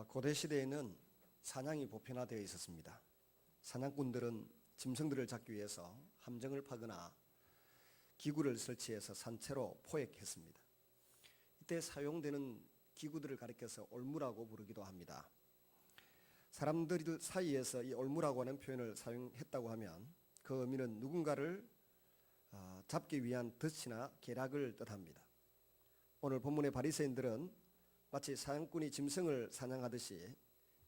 고대 시대에는 사냥이 보편화되어 있었습니다. 사냥꾼들은 짐승들을 잡기 위해서 함정을 파거나 기구를 설치해서 산채로 포획했습니다. 이때 사용되는 기구들을 가리켜서 올무라고 부르기도 합니다. 사람들 사이에서 이 올무라고 하는 표현을 사용했다고 하면 그 의미는 누군가를 잡기 위한 덫이나 계략을 뜻합니다. 오늘 본문의 바리새인들은 마치 사냥꾼이 짐승을 사냥하듯이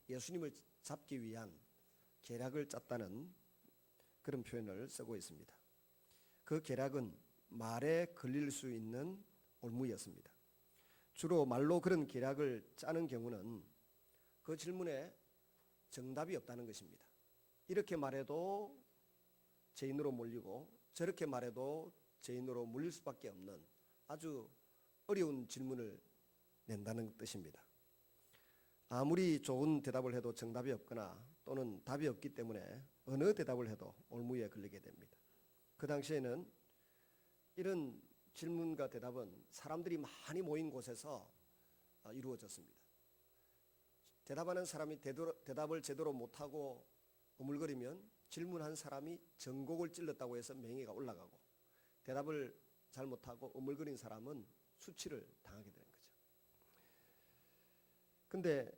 예수님을 잡기 위한 계략을 짰다는 그런 표현을 쓰고 있습니다. 그 계략은 말에 걸릴 수 있는 올무였습니다. 주로 말로 그런 계략을 짜는 경우는 그 질문에 정답이 없다는 것입니다. 이렇게 말해도 죄인으로 몰리고 저렇게 말해도 죄인으로 몰릴 수밖에 없는 아주 어려운 질문을 낸다는 뜻입니다. 아무리 좋은 대답을 해도 정답이 없거나 또는 답이 없기 때문에 어느 대답을 해도 올무에 걸리게 됩니다. 그 당시에는 이런 질문과 대답은 사람들이 많이 모인 곳에서 이루어졌습니다. 대답하는 사람이 대답을 제대로 못하고 오물거리면 질문한 사람이 전곡을 찔렀다고 해서 명예가 올라가고, 대답을 잘못하고 오물거린 사람은 수치를 당하게 되는 거죠. 근데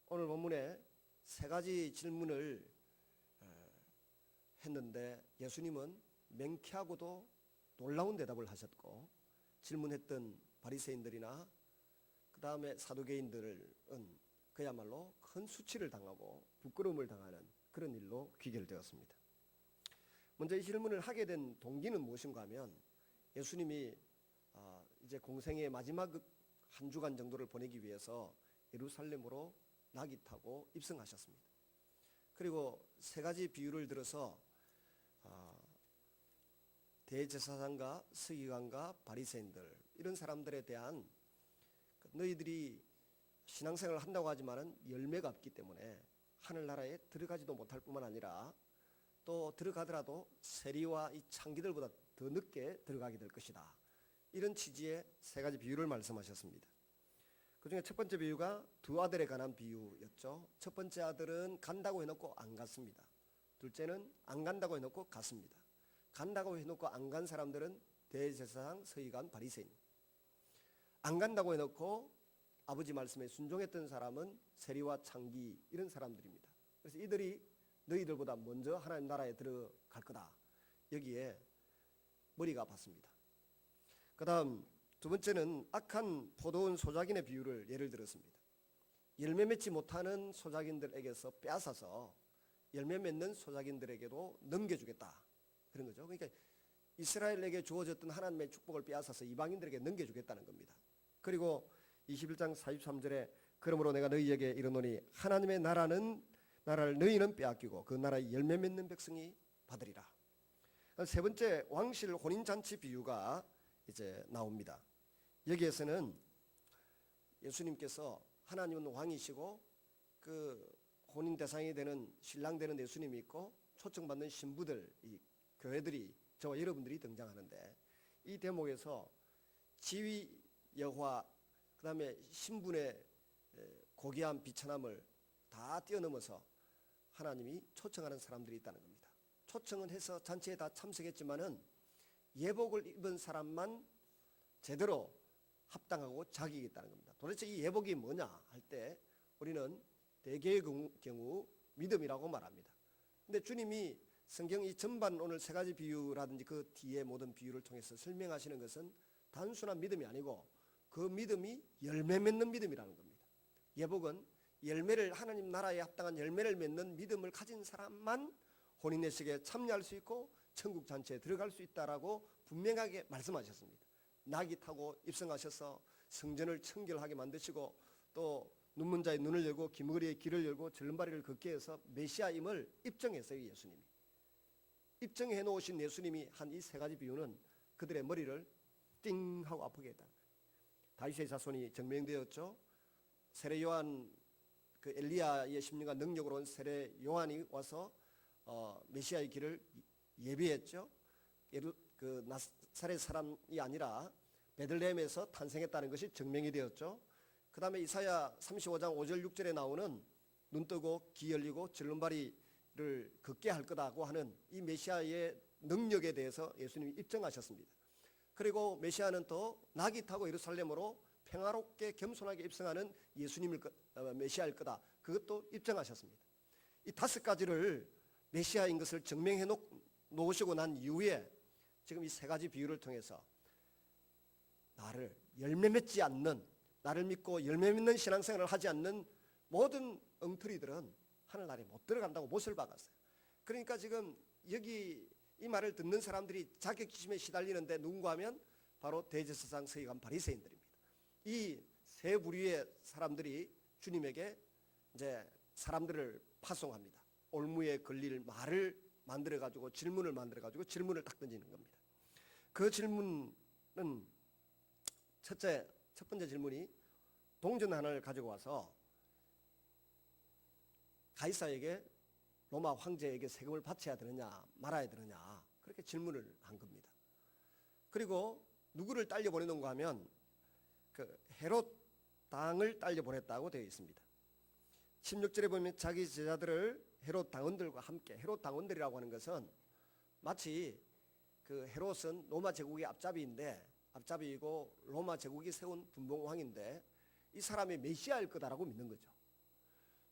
오늘 본문에 세 가지 질문을 했는데 예수님은 명쾌하고도 놀라운 대답을 하셨고, 질문했던 바리새인들이나 그 다음에 사두개인들은 그야말로 큰 수치를 당하고 부끄러움을 당하는 그런 일로 귀결되었습니다. 먼저 이 질문을 하게 된 동기는 무엇인가 하면, 예수님이 이제 공생의 마지막 한 주간 정도를 보내기 위해서 예루살렘으로 낙이 타고 입성하셨습니다. 그리고 세 가지 비유를 들어서 대제사장과 서기관과 바리새인들, 이런 사람들에 대한 너희들이 신앙생활을 한다고 하지만은 열매가 없기 때문에 하늘나라에 들어가지도 못할 뿐만 아니라 또 들어가더라도 세리와 이 창기들보다 더 늦게 들어가게 될 것이다. 이런 취지의 세 가지 비유를 말씀하셨습니다. 그 중에 첫 번째 비유가 두 아들에 관한 비유였죠. 첫 번째 아들은 간다고 해놓고 안 갔습니다. 둘째는 안 간다고 해놓고 갔습니다. 간다고 해놓고 안 간 사람들은 대제사장, 서기관, 바리새인. 안 간다고 해놓고 아버지 말씀에 순종했던 사람은 세리와 창기, 이런 사람들입니다. 그래서 이들이 너희들보다 먼저 하나님 나라에 들어갈 거다. 여기에 머리가 아팠습니다. 그 다음 두 번째는 악한 포도원 소작인의 비유를 예를 들었습니다. 열매 맺지 못하는 소작인들에게서 빼앗아서 열매 맺는 소작인들에게도 넘겨주겠다, 그런 거죠. 그러니까 이스라엘에게 주어졌던 하나님의 축복을 빼앗아서 이방인들에게 넘겨주겠다는 겁니다. 그리고 21장 43절에 그러므로 내가 너희에게 이르노니 하나님의 나라를 너희는 빼앗기고 그 나라의 열매 맺는 백성이 받으리라. 세 번째 왕실 혼인잔치 비유가 이제 나옵니다. 여기에서는 예수님께서 하나님은 왕이시고 그 혼인 대상이 되는 신랑 되는 예수님이 있고 초청받는 신부들, 이 교회들이, 저와 여러분들이 등장하는데, 이 대목에서 지위, 여화, 그 다음에 신분의 고귀한 비천함을 다 뛰어넘어서 하나님이 초청하는 사람들이 있다는 겁니다. 초청은 해서 잔치에 다 참석했지만은 예복을 입은 사람만 제대로 합당하고 자격이 있다는 겁니다. 도대체 이 예복이 뭐냐 할 때 우리는 대개의 경우 믿음이라고 말합니다. 근데 주님이 성경 이 전반 오늘 세 가지 비유라든지 그 뒤에 모든 비유를 통해서 설명하시는 것은 단순한 믿음이 아니고 그 믿음이 열매 맺는 믿음이라는 겁니다. 예복은 열매를, 하나님 나라에 합당한 열매를 맺는 믿음을 가진 사람만 혼인예식에 참여할 수 있고 천국 잔치에 들어갈 수 있다라고 분명하게 말씀하셨습니다. 낙이 타고 입성하셔서 성전을 청결하게 만드시고 또 눈먼 자의 눈을 열고 기머리의 길을 열고 절름발이를 걷게 해서 메시아임을 입증했어요. 예수님이 입증해 놓으신 예수님이 한 이 세 가지 비유는 그들의 머리를 띵 하고 아프게 했다는 거예요. 다윗의 자손이 증명되었죠. 세례 요한, 그 엘리야의 심령과 능력으로 온 세례 요한이 와서 메시아의 길을 예비했죠. 그 나사렛 사람이 아니라 베들레헴에서 탄생했다는 것이 증명이 되었죠. 그 다음에 이사야 35장 5절 6절에 나오는 눈 뜨고 귀 열리고 절름발이를 걷게 할 거다고 하는 이 메시아의 능력에 대해서 예수님이 입증하셨습니다. 그리고 메시아는 또 낙이 타고 예루살렘으로 평화롭게 겸손하게 입성하는 메시아일 거다. 그것도 입증하셨습니다. 이 5가지를 메시아인 것을 증명해 놓으시고 난 이후에 지금 이 3가지 비유를 통해서 나를 열매 맺지 않는, 나를 믿고 열매 맺는 신앙생활을 하지 않는 모든 엉터리들은 하늘나라에 못 들어간다고 못을 박았어요. 그러니까 지금 여기 이 말을 듣는 사람들이 자격지심에 시달리는데 누군가 하면 바로 대제사장 서기관 바리새인들입니다. 이 세 부류의 사람들이 주님에게 이제 사람들을 파송합니다. 올무에 걸릴 말을 만들어 가지고 질문을 만들어 가지고 질문을 딱 던지는 겁니다. 그 질문은 첫 번째 질문이 동전 하나를 가지고 와서 가이사에게 로마 황제에게 세금을 바쳐야 되느냐 말아야 되느냐 그렇게 질문을 한 겁니다. 그리고 누구를 딸려 보내는가 하면 그 헤롯 당을 딸려 보냈다고 되어 있습니다. 16절에 보면 자기 제자들을 헤롯 당원들과 함께, 헤롯 당원들이라고 하는 것은 마치 그 헤롯은 로마 제국의 앞잡이이고 로마 제국이 세운 분봉왕인데 이 사람이 메시아일 거다라고 믿는 거죠.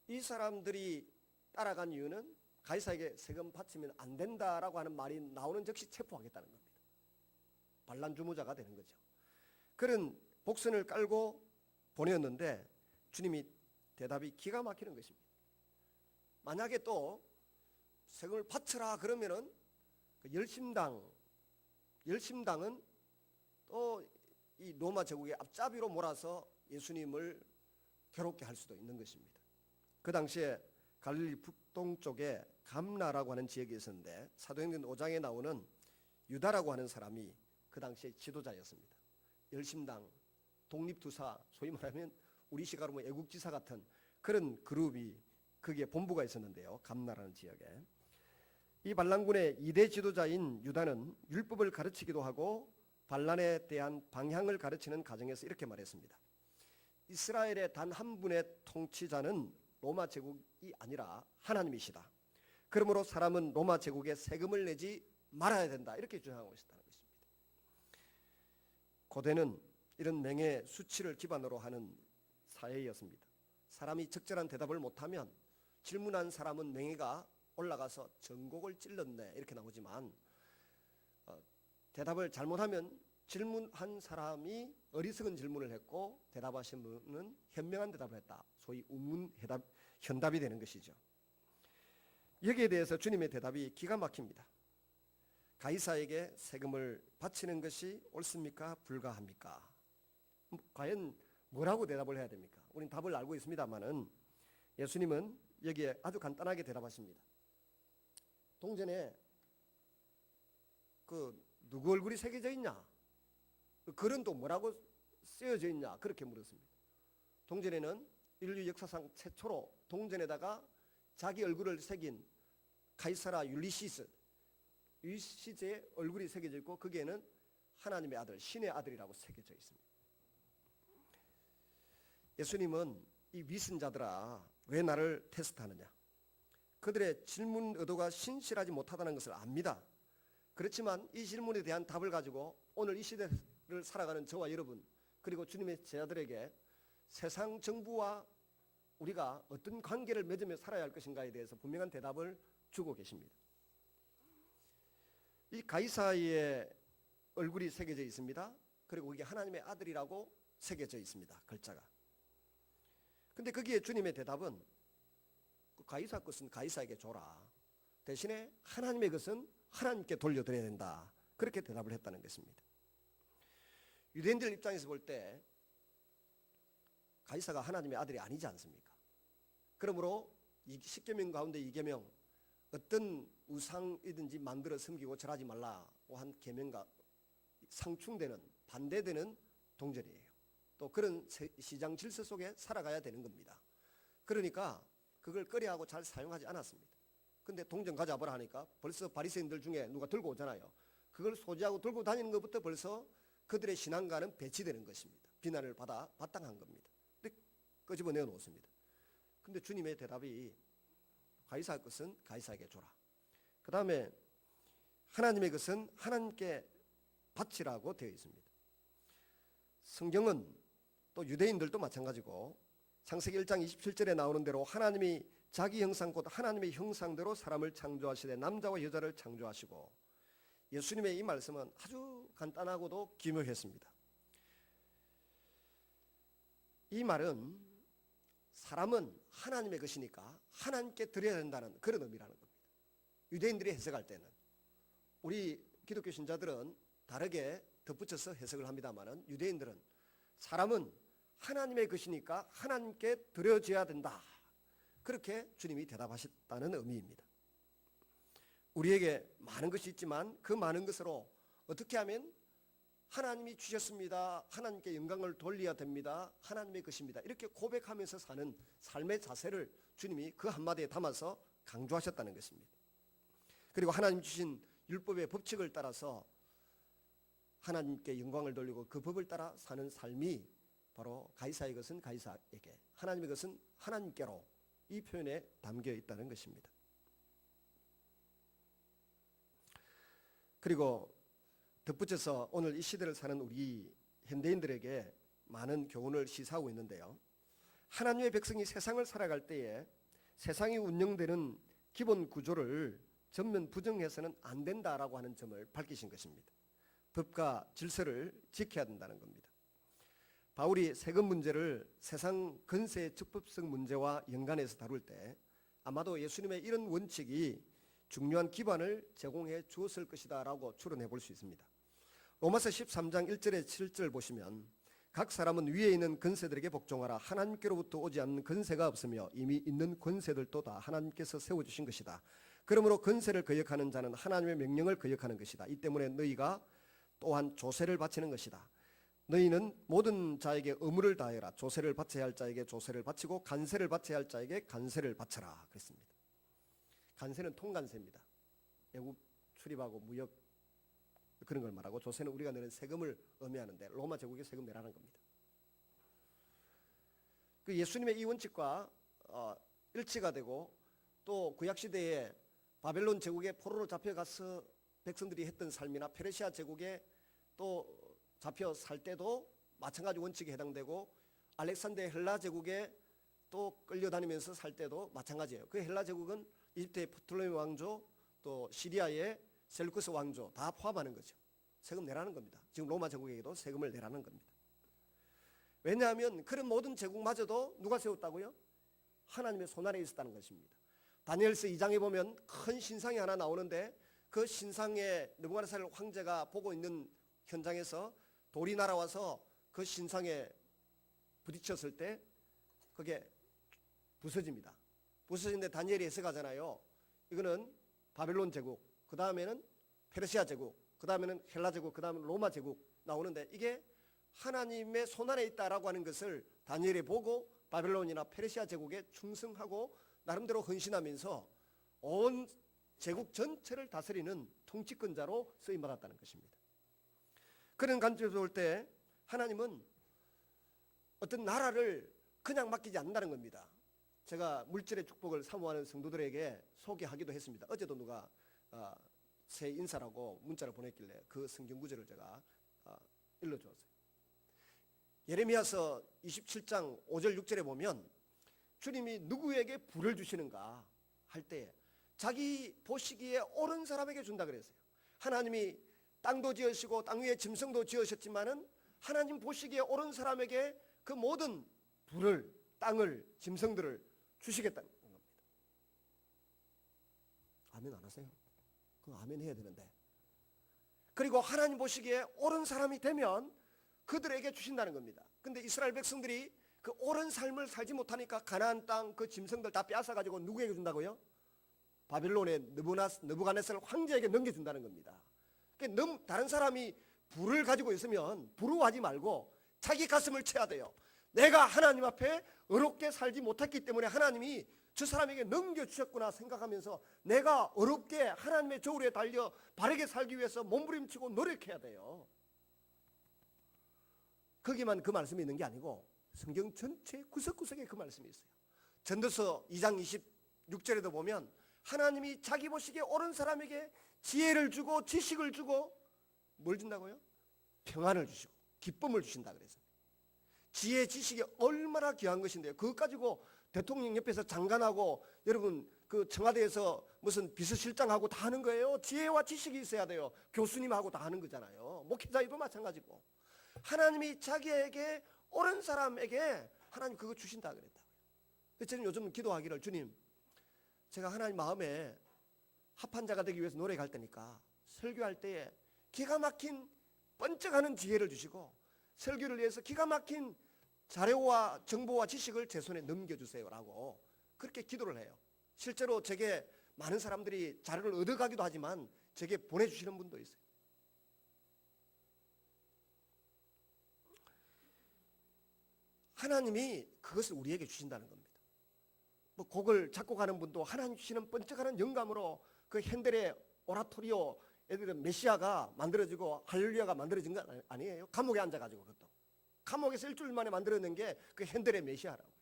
이 사람들이 따라간 이유는 가이사에게 세금 바치면 안 된다라고 하는 말이 나오는 즉시 체포하겠다는 겁니다. 반란주무자가 되는 거죠. 그런 복선을 깔고 보내었는데 주님이 대답이 기가 막히는 것입니다. 만약에 또 세금을 바쳐라 그러면은 그 열심당은 또 이 로마 제국의 앞잡이로 몰아서 예수님을 괴롭게 할 수도 있는 것입니다. 그 당시에 갈릴리 북동쪽에 감나라고 하는 지역이 있었는데 사도행전 5장에 나오는 유다라고 하는 사람이 그 당시에 지도자였습니다. 열심당, 독립투사, 소위 말하면 우리 시가로 뭐 애국지사 같은 그런 그룹이 거기에 본부가 있었는데요. 감나라는 지역에. 이 반란군의 2대 지도자인 유다는 율법을 가르치기도 하고 반란에 대한 방향을 가르치는 과정에서 이렇게 말했습니다. 이스라엘의 단 한 분의 통치자는 로마 제국이 아니라 하나님이시다. 그러므로 사람은 로마 제국에 세금을 내지 말아야 된다. 이렇게 주장하고 있었다는 것입니다. 고대는 이런 명예 수치를 기반으로 하는 사회였습니다. 사람이 적절한 대답을 못하면 질문한 사람은 명예가 올라가서 전곡을 찔렀네 이렇게 나오지만 대답을 잘못하면 질문한 사람이 어리석은 질문을 했고 대답하신 분은 현명한 대답을 했다. 소위 현답이 되는 것이죠. 여기에 대해서 주님의 대답이 기가 막힙니다. 가이사에게 세금을 바치는 것이 옳습니까? 불가합니까? 과연 뭐라고 대답을 해야 됩니까? 우리는 답을 알고 있습니다만은 예수님은 여기에 아주 간단하게 대답하십니다. 동전에 그 누구 얼굴이 새겨져 있냐? 글은 또 뭐라고 쓰여져 있냐? 그렇게 물었습니다. 동전에는 인류 역사상 최초로 동전에다가 자기 얼굴을 새긴 카이사라 율리시스의 얼굴이 새겨져 있고 거기에는 하나님의 아들, 신의 아들이라고 새겨져 있습니다. 예수님은 이 위선자들아 왜 나를 테스트하느냐? 그들의 질문 의도가 신실하지 못하다는 것을 압니다. 그렇지만 이 질문에 대한 답을 가지고 오늘 이 시대를 살아가는 저와 여러분 그리고 주님의 제자들에게 세상 정부와 우리가 어떤 관계를 맺으며 살아야 할 것인가에 대해서 분명한 대답을 주고 계십니다. 이 가이사의 얼굴이 새겨져 있습니다. 그리고 이게 하나님의 아들이라고 새겨져 있습니다. 글자가. 근데 거기에 주님의 대답은 가이사 것은 가이사에게 줘라. 대신에 하나님의 것은 하나님께 돌려드려야 된다. 그렇게 대답을 했다는 것입니다. 유대인들 입장에서 볼 때 가이사가 하나님의 아들이 아니지 않습니까? 그러므로 10계명 가운데 2계명 어떤 우상이든지 만들어 섬기고 절하지 말라고 한 계명과 상충되는 반대되는 동절이에요. 또 그런 시장 질서 속에 살아가야 되는 겁니다. 그러니까 그걸 꺼려하고 잘 사용하지 않았습니다. 근데 동전 가져와보라 하니까 벌써 바리새인들 중에 누가 들고 오잖아요. 그걸 소지하고 들고 다니는 것부터 벌써 그들의 신앙과는 배치되는 것입니다. 비난을 받아 마땅한 겁니다. 근데 끄집어내어 놓습니다. 근데 주님의 대답이 가이사의 것은 가이사에게 줘라. 그 다음에 하나님의 것은 하나님께 바치라고 되어 있습니다. 성경은 또 유대인들도 마찬가지고 창세기 1장 27절에 나오는 대로 하나님이 자기 형상 곧 하나님의 형상대로 사람을 창조하시되 남자와 여자를 창조하시고, 예수님의 이 말씀은 아주 간단하고도 기묘했습니다. 이 말은 사람은 하나님의 것이니까 하나님께 드려야 된다는 그런 의미라는 겁니다. 유대인들이 해석할 때는, 우리 기독교 신자들은 다르게 덧붙여서 해석을 합니다만, 유대인들은 사람은 하나님의 것이니까 하나님께 드려져야 된다, 그렇게 주님이 대답하셨다는 의미입니다. 우리에게 많은 것이 있지만 그 많은 것으로 어떻게 하면 하나님이 주셨습니다, 하나님께 영광을 돌려야 됩니다, 하나님의 것입니다, 이렇게 고백하면서 사는 삶의 자세를 주님이 그 한마디에 담아서 강조하셨다는 것입니다. 그리고 하나님 주신 율법의 법칙을 따라서 하나님께 영광을 돌리고 그 법을 따라 사는 삶이 바로 가이사의 것은 가이사에게, 하나님의 것은 하나님께로, 이 표현에 담겨 있다는 것입니다. 그리고 덧붙여서 오늘 이 시대를 사는 우리 현대인들에게 많은 교훈을 시사하고 있는데요, 하나님의 백성이 세상을 살아갈 때에 세상이 운영되는 기본 구조를 전면 부정해서는 안 된다라고 하는 점을 밝히신 것입니다. 법과 질서를 지켜야 된다는 겁니다. 바울이 세금 문제를 세상 건세의 적법성 문제와 연관해서 다룰 때 아마도 예수님의 이런 원칙이 중요한 기반을 제공해 주었을 것이다 라고 추론해 볼 수 있습니다. 로마서 13장 1절에 7절 보시면, 각 사람은 위에 있는 권세들에게 복종하라. 하나님께로부터 오지 않는 권세가 없으며 이미 있는 권세들도 다 하나님께서 세워주신 것이다. 그러므로 권세를 거역하는 자는 하나님의 명령을 거역하는 것이다. 이 때문에 너희가 또한 조세를 바치는 것이다. 너희는 모든 자에게 의무를 다해라. 조세를 바쳐야 할 자에게 조세를 바치고 간세를 바쳐야 할 자에게 간세를 바쳐라 그랬습니다. 간세는 통간세입니다. 외국 출입하고 무역 그런 걸 말하고, 조세는 우리가 내는 세금을 의미하는데 로마 제국에 세금 내라는 겁니다. 그 예수님의 이 원칙과 일치가 되고, 또 구약시대에 바벨론 제국에 포로로 잡혀가서 백성들이 했던 삶이나 페르시아 제국에 또 잡혀 살 때도 마찬가지 원칙에 해당되고, 알렉산더 헬라 제국에 또 끌려다니면서 살 때도 마찬가지예요. 그 헬라 제국은 이집트의 프톨레미 왕조, 또 시리아의 셀루쿠스 왕조 다 포함하는 거죠. 세금 내라는 겁니다. 지금 로마 제국에게도 세금을 내라는 겁니다. 왜냐하면 그런 모든 제국마저도 누가 세웠다고요? 하나님의 손안에 있었다는 것입니다. 다니엘서 2장에 보면 큰 신상이 하나 나오는데, 그 신상에 느부갓네살 황제가 보고 있는 현장에서 돌이 날아와서 그 신상에 부딪혔을 때 그게 부서집니다. 부서지는데 다니엘이 해석하잖아요. 이거는 바벨론 제국, 그 다음에는 페르시아 제국, 그 다음에는 헬라 제국, 그 다음에 로마 제국 나오는데, 이게 하나님의 손안에 있다라고 하는 것을 다니엘이 보고 바벨론이나 페르시아 제국에 충성하고 나름대로 헌신하면서 온 제국 전체를 다스리는 통치권자로 쓰임받았다는 것입니다. 그런 관점에서 볼 때 하나님은 어떤 나라를 그냥 맡기지 않는다는 겁니다. 제가 물질의 축복을 사모하는 성도들에게 소개하기도 했습니다. 어제도 누가 새 인사라고 문자를 보냈길래 그 성경 구절을 제가 일러주었어요. 예레미야서 27장 5절 6절에 보면 주님이 누구에게 불을 주시는가 할 때 자기 보시기에 옳은 사람에게 준다 그랬어요. 하나님이 땅도 지으시고 땅 위에 짐승도 지으셨지만은 하나님 보시기에 옳은 사람에게 그 모든 불을, 땅을, 짐승들을 주시겠다는 겁니다. 아멘 안 하세요? 그거 아멘 해야 되는데. 그리고 하나님 보시기에 옳은 사람이 되면 그들에게 주신다는 겁니다. 근데 이스라엘 백성들이 그 옳은 삶을 살지 못하니까 가나안 땅 그 짐승들 다 빼앗아 가지고 누구에게 준다고요? 바빌론의 느부갓네살 황제에게 넘겨준다는 겁니다. 그러니까 다른 사람이 불을 가지고 있으면 부러워하지 말고 자기 가슴을 쳐야 돼요. 내가 하나님 앞에 어렵게 살지 못했기 때문에 하나님이 저 사람에게 넘겨주셨구나 생각하면서 내가 어렵게 하나님의 저울에 달려 바르게 살기 위해서 몸부림치고 노력해야 돼요. 거기만 그 말씀이 있는 게 아니고 성경 전체 구석구석에 그 말씀이 있어요. 전도서 2장 26절에도 보면 하나님이 자기 보시기에 옳은 사람에게 지혜를 주고 지식을 주고 뭘 준다고요? 평안을 주시고 기쁨을 주신다 그래서. 지혜 지식이 얼마나 귀한 것인데요. 그것 가지고 대통령 옆에서 장관하고 여러분 그 청와대에서 무슨 비서실장하고 다 하는 거예요. 지혜와 지식이 있어야 돼요. 교수님하고 다 하는 거잖아요. 목회자에도 마찬가지고. 하나님이 자기에게 옳은 사람에게 하나님 그거 주신다 그랬다고요. 그래서 저는 요즘 기도하기를 주님 제가 하나님 마음에 합한 자가 되기 위해서 노력할 때니까 설교할 때에 기가 막힌 번쩍하는 지혜를 주시고 설교를 위해서 기가 막힌 자료와 정보와 지식을 제 손에 넘겨주세요라고 그렇게 기도를 해요. 실제로 제게 많은 사람들이 자료를 얻어가기도 하지만 제게 보내주시는 분도 있어요. 하나님이 그것을 우리에게 주신다는 겁니다. 뭐 곡을 작곡하는 분도 하나님 주시는 번쩍하는 영감으로 그 핸델의 오라토리오 애들은 메시아가 만들어지고 할렐루야가 만들어진 거 아니에요. 감옥에 앉아가지고 그것도 감옥에서 일주일 만에 만들어낸 게 그 핸델의 메시아라고요.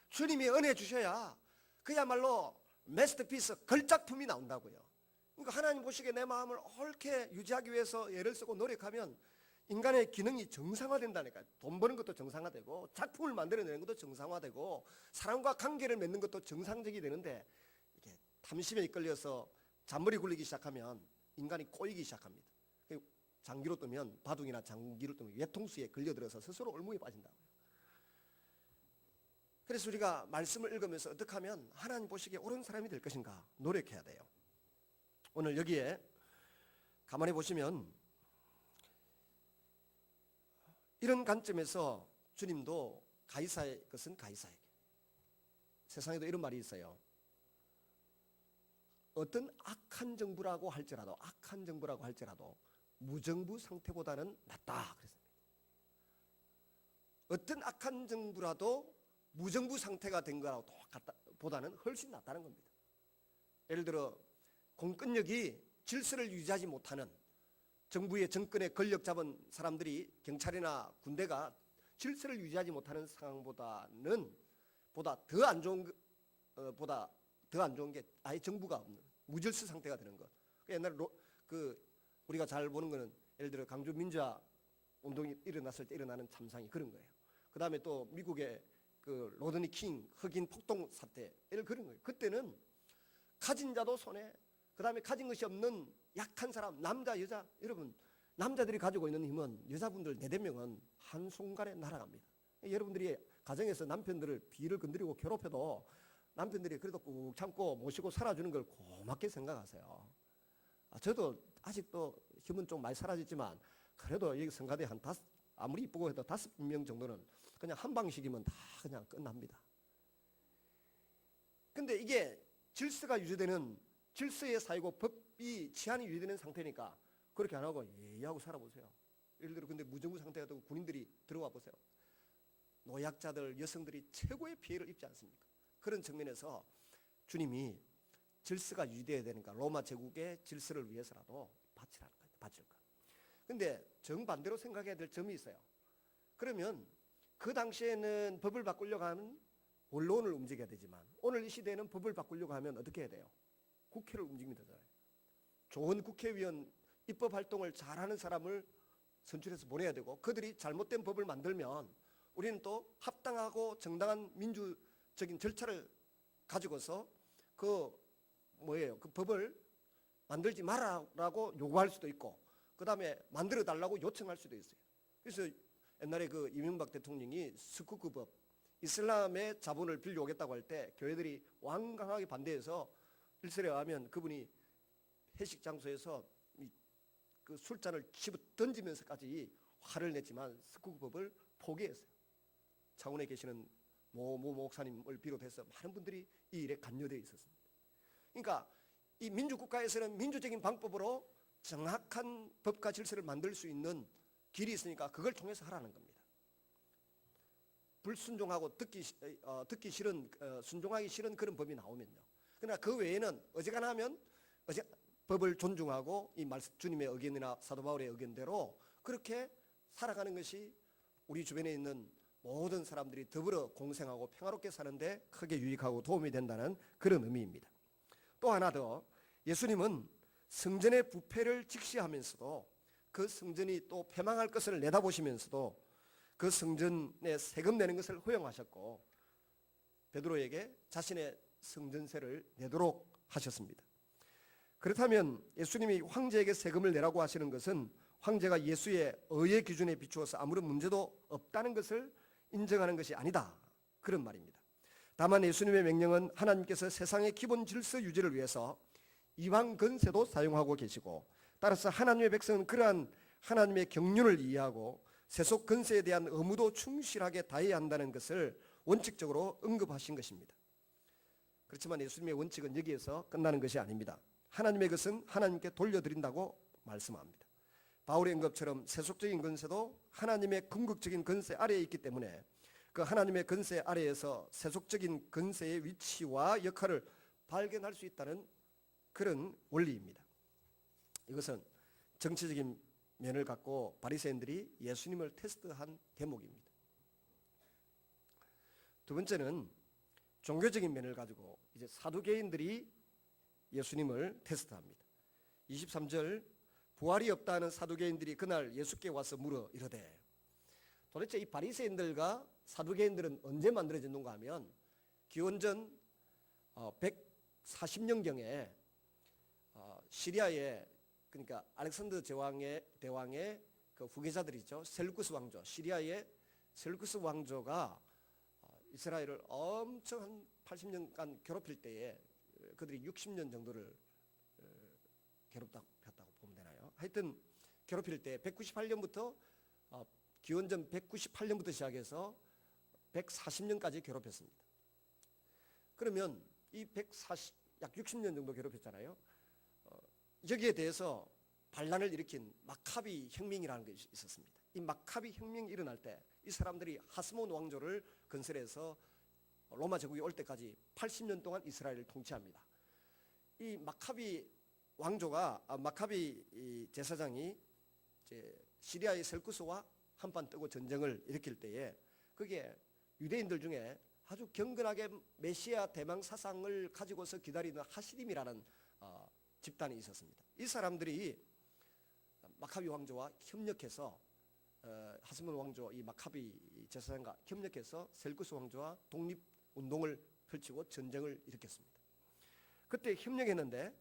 주님이 은혜 주셔야 그야말로 마스터피스 걸작품이 나온다고요. 그러니까 하나님 보시기에 내 마음을 옳게 유지하기 위해서 애를 쓰고 노력하면 인간의 기능이 정상화된다니까요. 돈 버는 것도 정상화되고 작품을 만들어내는 것도 정상화되고 사람과 관계를 맺는 것도 정상적이 되는데 이게 탐심에 이끌려서 잔머리 굴리기 시작하면 인간이 꼬이기 시작합니다. 장기로 뜨면 바둑이나 장기로 뜨면 외통수에 걸려들어서 스스로 올무에 빠진다고요. 그래서 우리가 말씀을 읽으면서 어떻게 하면 하나님 보시기에 옳은 사람이 될 것인가 노력해야 돼요. 오늘 여기에 가만히 보시면 이런 관점에서 주님도 가이사의 것은 가이사에게. 세상에도 이런 말이 있어요. 어떤 악한 정부라고 할지라도 무정부 상태보다는 낫다 그랬습니다. 어떤 악한 정부라도 무정부 상태가 된 거라고 보다는 훨씬 낫다는 겁니다. 예를 들어 공권력이 질서를 유지하지 못하는 정부의 정권에 권력 잡은 사람들이 경찰이나 군대가 질서를 유지하지 못하는 상황보다는 보다 더 안 좋은 게 아예 정부가 없는 무질서 상태가 되는 것. 옛날에 우리가 잘 보는 거는 예를 들어 강주 민주화 운동이 일어났을 때 일어나는 참상이 그런 거예요. 그 다음에 또 미국의 그 로드니 킹 흑인 폭동 사태 이런 그런 거예요. 그때는 가진 자도 손해, 그 다음에 가진 것이 없는 약한 사람, 남자, 여자, 여러분 남자들이 가지고 있는 힘은 여자분들 4-5명은 한순간에 날아갑니다. 여러분들이 가정에서 남편들을 비를 건드리고 괴롭혀도 남편들이 그래도 꾹 참고 모시고 살아주는 걸 고맙게 생각하세요. 저도 아직도 힘은 좀 많이 사라졌지만 그래도 여기 성가대 한 아무리 이쁘고 해도 5명 정도는 그냥 한 방식이면 다 그냥 끝납니다. 근데 이게 질서가 유지되는 질서의 사회고 법이 치안이 유지되는 상태니까 그렇게 안 하고 예의하고 살아보세요. 예를 들어 근데 무정부 상태가 되고 군인들이 들어와 보세요. 노약자들, 여성들이 최고의 피해를 입지 않습니까? 그런 측면에서 주님이 질서가 유지되어야 되니까 로마 제국의 질서를 위해서라도 바치라는 거예요. 바칠 것. 근데 정반대로 생각해야 될 점이 있어요. 그러면 그 당시에는 법을 바꾸려고 하면 원론을 움직여야 되지만 오늘 이 시대에는 법을 바꾸려고 하면 어떻게 해야 돼요? 국회를 움직이면 되잖아요. 좋은 국회의원, 입법 활동을 잘하는 사람을 선출해서 보내야 되고 그들이 잘못된 법을 만들면 우리는 또 합당하고 정당한 민주적인 절차를 가지고서 그 법을 만들지 말아라고 요구할 수도 있고 그 다음에 만들어 달라고 요청할 수도 있어요. 그래서 옛날에 그 이명박 대통령이 스쿠크법 이슬람의 자본을 빌려오겠다고 할 때 교회들이 완강하게 반대해서 일설에 의하면 그분이 회식 장소에서 그 술잔을 집어 던지면서까지 화를 냈지만 스쿠크법을 포기했어요. 창원에 계시는 모 목사님을 비롯해서 많은 분들이 이 일에 관여되어 있었습니다. 그러니까 이 민주국가에서는 민주적인 방법으로 정확한 법과 질서를 만들 수 있는 길이 있으니까 그걸 통해서 하라는 겁니다. 불순종하고 듣기 싫은 순종하기 싫은 그런 법이 나오면요. 그러나 그 외에는 어지간하면 법을 존중하고 이 말씀 주님의 의견이나 사도 바울의 의견대로 그렇게 살아가는 것이 우리 주변에 있는 모든 사람들이 더불어 공생하고 평화롭게 사는데 크게 유익하고 도움이 된다는 그런 의미입니다. 또 하나 더, 예수님은 성전의 부패를 직시하면서도 그 성전이 또 패망할 것을 내다보시면서도 그 성전에 세금 내는 것을 허용하셨고 베드로에게 자신의 성전세를 내도록 하셨습니다. 그렇다면 예수님이 황제에게 세금을 내라고 하시는 것은 황제가 예수의 의의 기준에 비추어서 아무런 문제도 없다는 것을 인정하는 것이 아니다, 그런 말입니다. 다만 예수님의 명령은 하나님께서 세상의 기본 질서 유지를 위해서 이방 건세도 사용하고 계시고, 따라서 하나님의 백성은 그러한 하나님의 경륜을 이해하고 세속 건세에 대한 의무도 충실하게 다해야 한다는 것을 원칙적으로 언급하신 것입니다. 그렇지만 예수님의 원칙은 여기에서 끝나는 것이 아닙니다. 하나님의 것은 하나님께 돌려드린다고 말씀합니다. 바울의 언급처럼 세속적인 건세도 하나님의 궁극적인 건세 아래에 있기 때문에 그 하나님의 건세 아래에서 세속적인 건세의 위치와 역할을 발견할 수 있다는 그런 원리입니다. 이것은 정치적인 면을 갖고 바리새인들이 예수님을 테스트한 대목입니다. 두 번째는 종교적인 면을 가지고 이제 사두개인들이 예수님을 테스트합니다. 23절, 부활이 없다는 사두개인들이 그날 예수께 와서 물어 이르되, 도대체 이 바리새인들과 사두개인들은 언제 만들어졌는가 하면 기원전 140년경에 시리아의, 그러니까 알렉산더 대왕의 그 후계자들이죠. 셀루쿠스 왕조, 시리아의 셀루쿠스 왕조가 이스라엘을 엄청 한 80년간 괴롭힐 때에 그들이 60년 정도를 괴롭다고 보면 되나요? 하여튼 괴롭힐 때 198년부터 기원전 198년부터 시작해서 140년까지 괴롭혔습니다. 그러면 이 약 60년 정도 괴롭혔잖아요. 여기에 대해서 반란을 일으킨 마카비 혁명이라는 것이 있었습니다. 이 마카비 혁명이 일어날 때 이 사람들이 하스몬 왕조를 건설해서 로마 제국이 올 때까지 80년 동안 이스라엘을 통치합니다. 이 마카비 왕조가 마카비 제사장이 이제 시리아의 셀쿠스와 한판 뜨고 전쟁을 일으킬 때에 그게 유대인들 중에 아주 경건하게 메시아 대망 사상을 가지고서 기다리는 하시림이라는 집단이 있었습니다. 이 사람들이 마카비 왕조와 협력해서 하스몬 왕조 이 마카비 제사장과 협력해서 셀쿠스 왕조와 독립 운동을 펼치고 전쟁을 일으켰습니다. 그때 협력했는데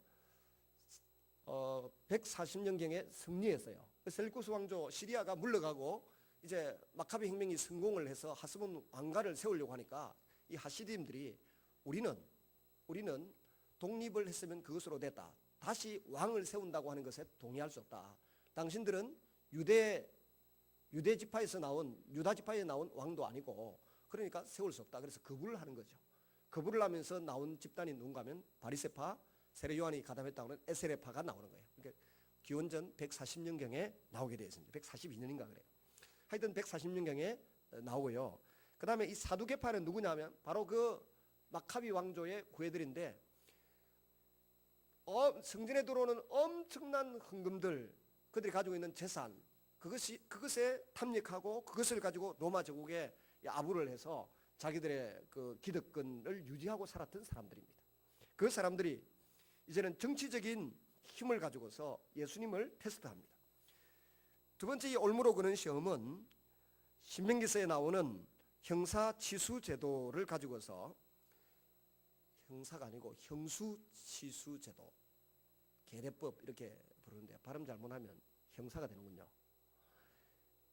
140년경에 승리했어요. 셀쿠스 왕조 시리아가 물러가고 이제 마카비 혁명이 성공을 해서 하스몬 왕가를 세우려고 하니까 이 하시림들이 우리는 독립을 했으면 그것으로 됐다. 다시 왕을 세운다고 하는 것에 동의할 수 없다. 당신들은 유대 지파에서 나온 유다 지파에 나온 왕도 아니고 그러니까 세울 수 없다. 그래서 거부를 하는 거죠. 거부를 하면서 나온 집단이 누군가 하면 바리새파, 세례 요한이 가담했다고 하는 에세레파가 나오는 거예요. 그러니까 기원전 140년경에 나오게 되어 있습니다. 142년인가 그래요. 하여튼 140년경에 나오고요. 그 다음에 이 사두개파는 누구냐면 바로 그 마카비 왕조의 후예들인데 성전에 들어오는 엄청난 헌금들, 그들이 가지고 있는 재산, 그것에 탐닉하고 그것을 가지고 로마 제국에 아부를 해서 자기들의 그 기득권을 유지하고 살았던 사람들입니다. 그 사람들이 이제는 정치적인 힘을 가지고서 예수님을 테스트합니다. 두 번째 이 올무로 거는 시험은 신명기서에 나오는 형사치수 제도를 가지고서, 형사가 아니고 형수치수 제도, 계례법 이렇게 부르는데 발음 잘못하면 형사가 되는군요.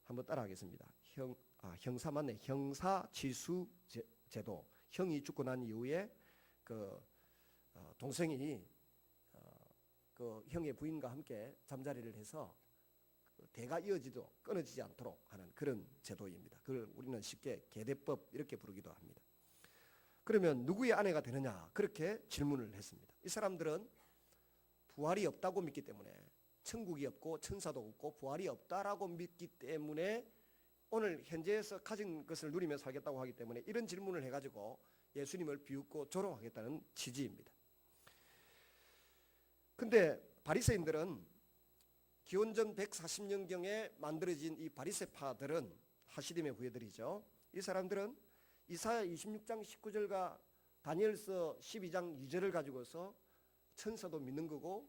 한번 따라하겠습니다. 형사 맞네. 형사치수 제도. 형이 죽고 난 이후에 그 동생이 그 형의 부인과 함께 잠자리를 해서 대가 이어지도록 끊어지지 않도록 하는 그런 제도입니다. 그걸 우리는 쉽게 계례법 이렇게 부르기도 합니다. 그러면 누구의 아내가 되느냐, 그렇게 질문을 했습니다. 이 사람들은 부활이 없다고 믿기 때문에, 천국이 없고 천사도 없고 부활이 없다라고 믿기 때문에 오늘 현재에서 가진 것을 누리며 살겠다고 하기 때문에 이런 질문을 해가지고 예수님을 비웃고 조롱하겠다는 취지입니다. 근데 바리새인들은 기원전 140년경에 만들어진 이 바리새파들은 하시딤의 후예들이죠. 이 사람들은 이사야 26장 19절과 다니엘서 12장 2절을 가지고서 천사도 믿는 거고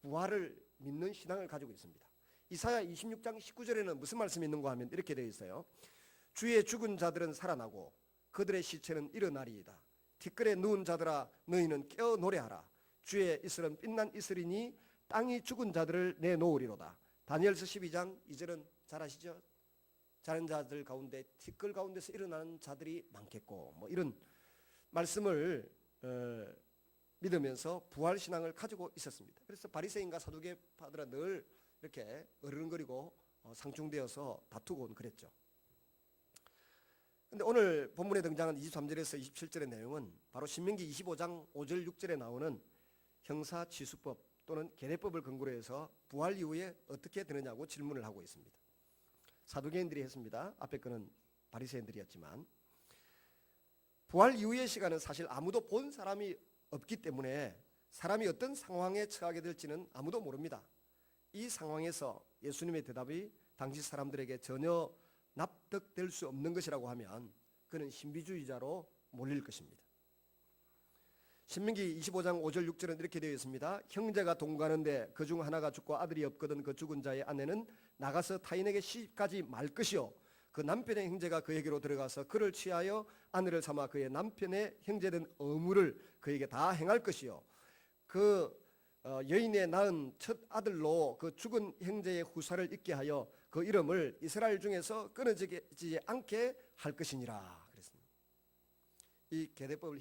부활을 믿는 신앙을 가지고 있습니다. 이사야 26장 19절에는 무슨 말씀이 있는가 하면 이렇게 되어 있어요. 주의 죽은 자들은 살아나고 그들의 시체는 일어나리이다. 티끌에 누운 자들아 너희는 깨어 노래하라. 주의 이슬은 빛난 이슬이니 땅이 죽은 자들을 내놓으리로다. 다니엘서 12장 2절은 잘 아시죠? 자는 자들 가운데 티끌 가운데서 일어나는 자들이 많겠고 뭐 이런 말씀을 믿으면서 부활신앙을 가지고 있었습니다. 그래서 바리새인과 사두개파들은 늘 이렇게 어르렁거리고 상충되어서 다투곤 그랬죠. 근데 오늘 본문에 등장한 23절에서 27절의 내용은 바로 신명기 25장 5절 6절에 나오는 형사취수법 또는 계례법을 근거로 해서 부활 이후에 어떻게 되느냐고 질문을 하고 있습니다. 사두개인들이 했습니다. 앞에 거는 바리새인들이었지만 부활 이후의 시간은 사실 아무도 본 사람이 없기 때문에 사람이 어떤 상황에 처하게 될지는 아무도 모릅니다. 이 상황에서 예수님의 대답이 당시 사람들에게 전혀 납득될 수 없는 것이라고 하면 그는 신비주의자로 몰릴 것입니다. 신명기 25장 5절 6절은 이렇게 되어 있습니다. 형제가 동거하는데 그중 하나가 죽고 아들이 없거든 그 죽은 자의 아내는 나가서 타인에게 시집가지 말 것이요 그 남편의 형제가 그에게로 들어가서 그를 취하여 아내를 삼아 그의 남편의 형제된 의무를 그에게 다 행할 것이요 그 여인의 낳은 첫 아들로 그 죽은 형제의 후사를 잊게 하여 그 이름을 이스라엘 중에서 끊어지지 않게 할 것이니라 그랬습니다. 이 계례법을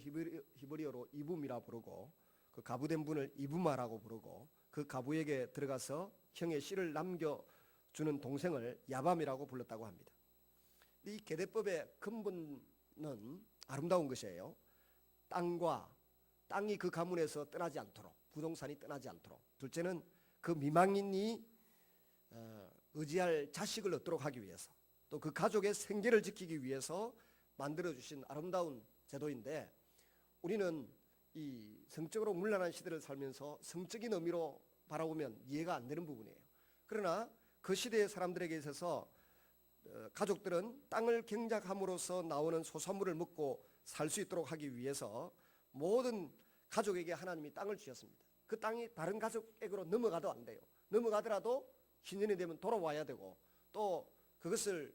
히브리어로 이붐이라 부르고 그 가부된 분을 이부마라고 부르고 그 가부에게 들어가서 형의 씨를 남겨주는 동생을 야밤이라고 불렀다고 합니다. 이 계례법의 근본은 아름다운 것이에요. 땅이 그 가문에서 떠나지 않도록 부동산이 떠나지 않도록 둘째는 그 미망인이 의지할 자식을 얻도록 하기 위해서 또 그 가족의 생계를 지키기 위해서 만들어주신 아름다운 제도인데 우리는 이 성적으로 문란한 시대를 살면서 성적인 의미로 바라보면 이해가 안 되는 부분이에요. 그러나 그 시대의 사람들에게 있어서 가족들은 땅을 경작함으로써 나오는 소산물을 먹고 살 수 있도록 하기 위해서 모든 가족에게 하나님이 땅을 주셨습니다. 그 땅이 다른 가족에게로 넘어가도 안 돼요. 넘어가더라도 신년이 되면 돌아와야 되고 또 그것을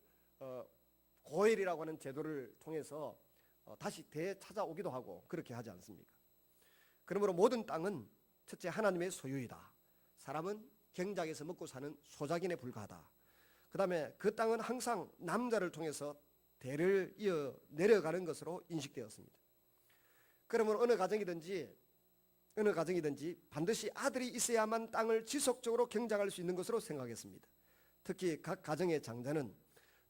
고엘이라고 하는 제도를 통해서 다시 되찾아오기도 하고 그렇게 하지 않습니까? 그러므로 모든 땅은 첫째 하나님의 소유이다. 사람은 경작에서 먹고 사는 소작인에 불과하다. 그 다음에 그 땅은 항상 남자를 통해서 대를 이어 내려가는 것으로 인식되었습니다. 그러면 어느 가정이든지 반드시 아들이 있어야만 땅을 지속적으로 경작할 수 있는 것으로 생각했습니다. 특히 각 가정의 장자는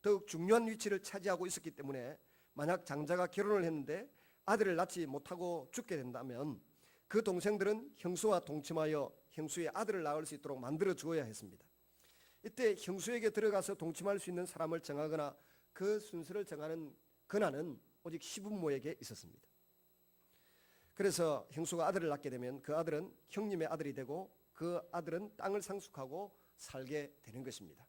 더욱 중요한 위치를 차지하고 있었기 때문에 만약 장자가 결혼을 했는데 아들을 낳지 못하고 죽게 된다면 그 동생들은 형수와 동침하여 형수의 아들을 낳을 수 있도록 만들어 주어야 했습니다. 이때 형수에게 들어가서 동침할 수 있는 사람을 정하거나 그 순서를 정하는 권한은 오직 시부모에게 있었습니다. 그래서 형수가 아들을 낳게 되면 그 아들은 형님의 아들이 되고 그 아들은 땅을 상속하고 살게 되는 것입니다.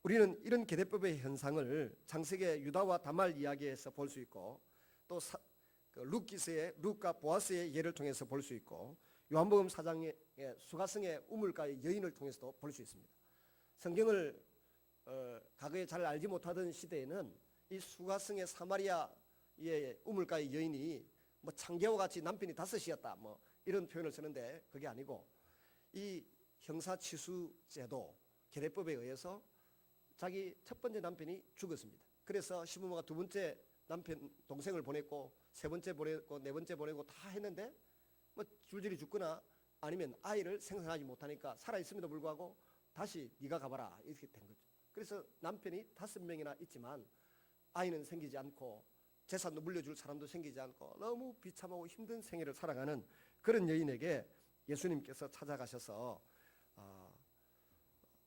우리는 이런 계례법의 현상을 창세기 유다와 다말 이야기에서 볼 수 있고 또 룻과 보아스의 예를 통해서 볼 수 있고 요한복음 4장의 수가성의 우물가의 여인을 통해서도 볼 수 있습니다. 성경을 과거에 잘 알지 못하던 시대에는 이 수가성의 사마리아의 우물가의 여인이 뭐 창개와 같이 남편이 5이었다 뭐 이런 표현을 쓰는데 그게 아니고 이 형사취수제도 계례법에 의해서 자기 첫 번째 남편이 죽었습니다. 그래서 시부모가 두 번째 남편 동생을 보냈고 세 번째 보내고 네 번째 보내고 다 했는데 뭐 줄줄이 죽거나 아니면 아이를 생산하지 못하니까 살아 있음에도 불구하고 다시 네가 가봐라 이렇게 된 거죠. 그래서 남편이 5명이나 있지만 아이는 생기지 않고 재산도 물려줄 사람도 생기지 않고 너무 비참하고 힘든 생애를 살아가는 그런 여인에게 예수님께서 찾아가셔서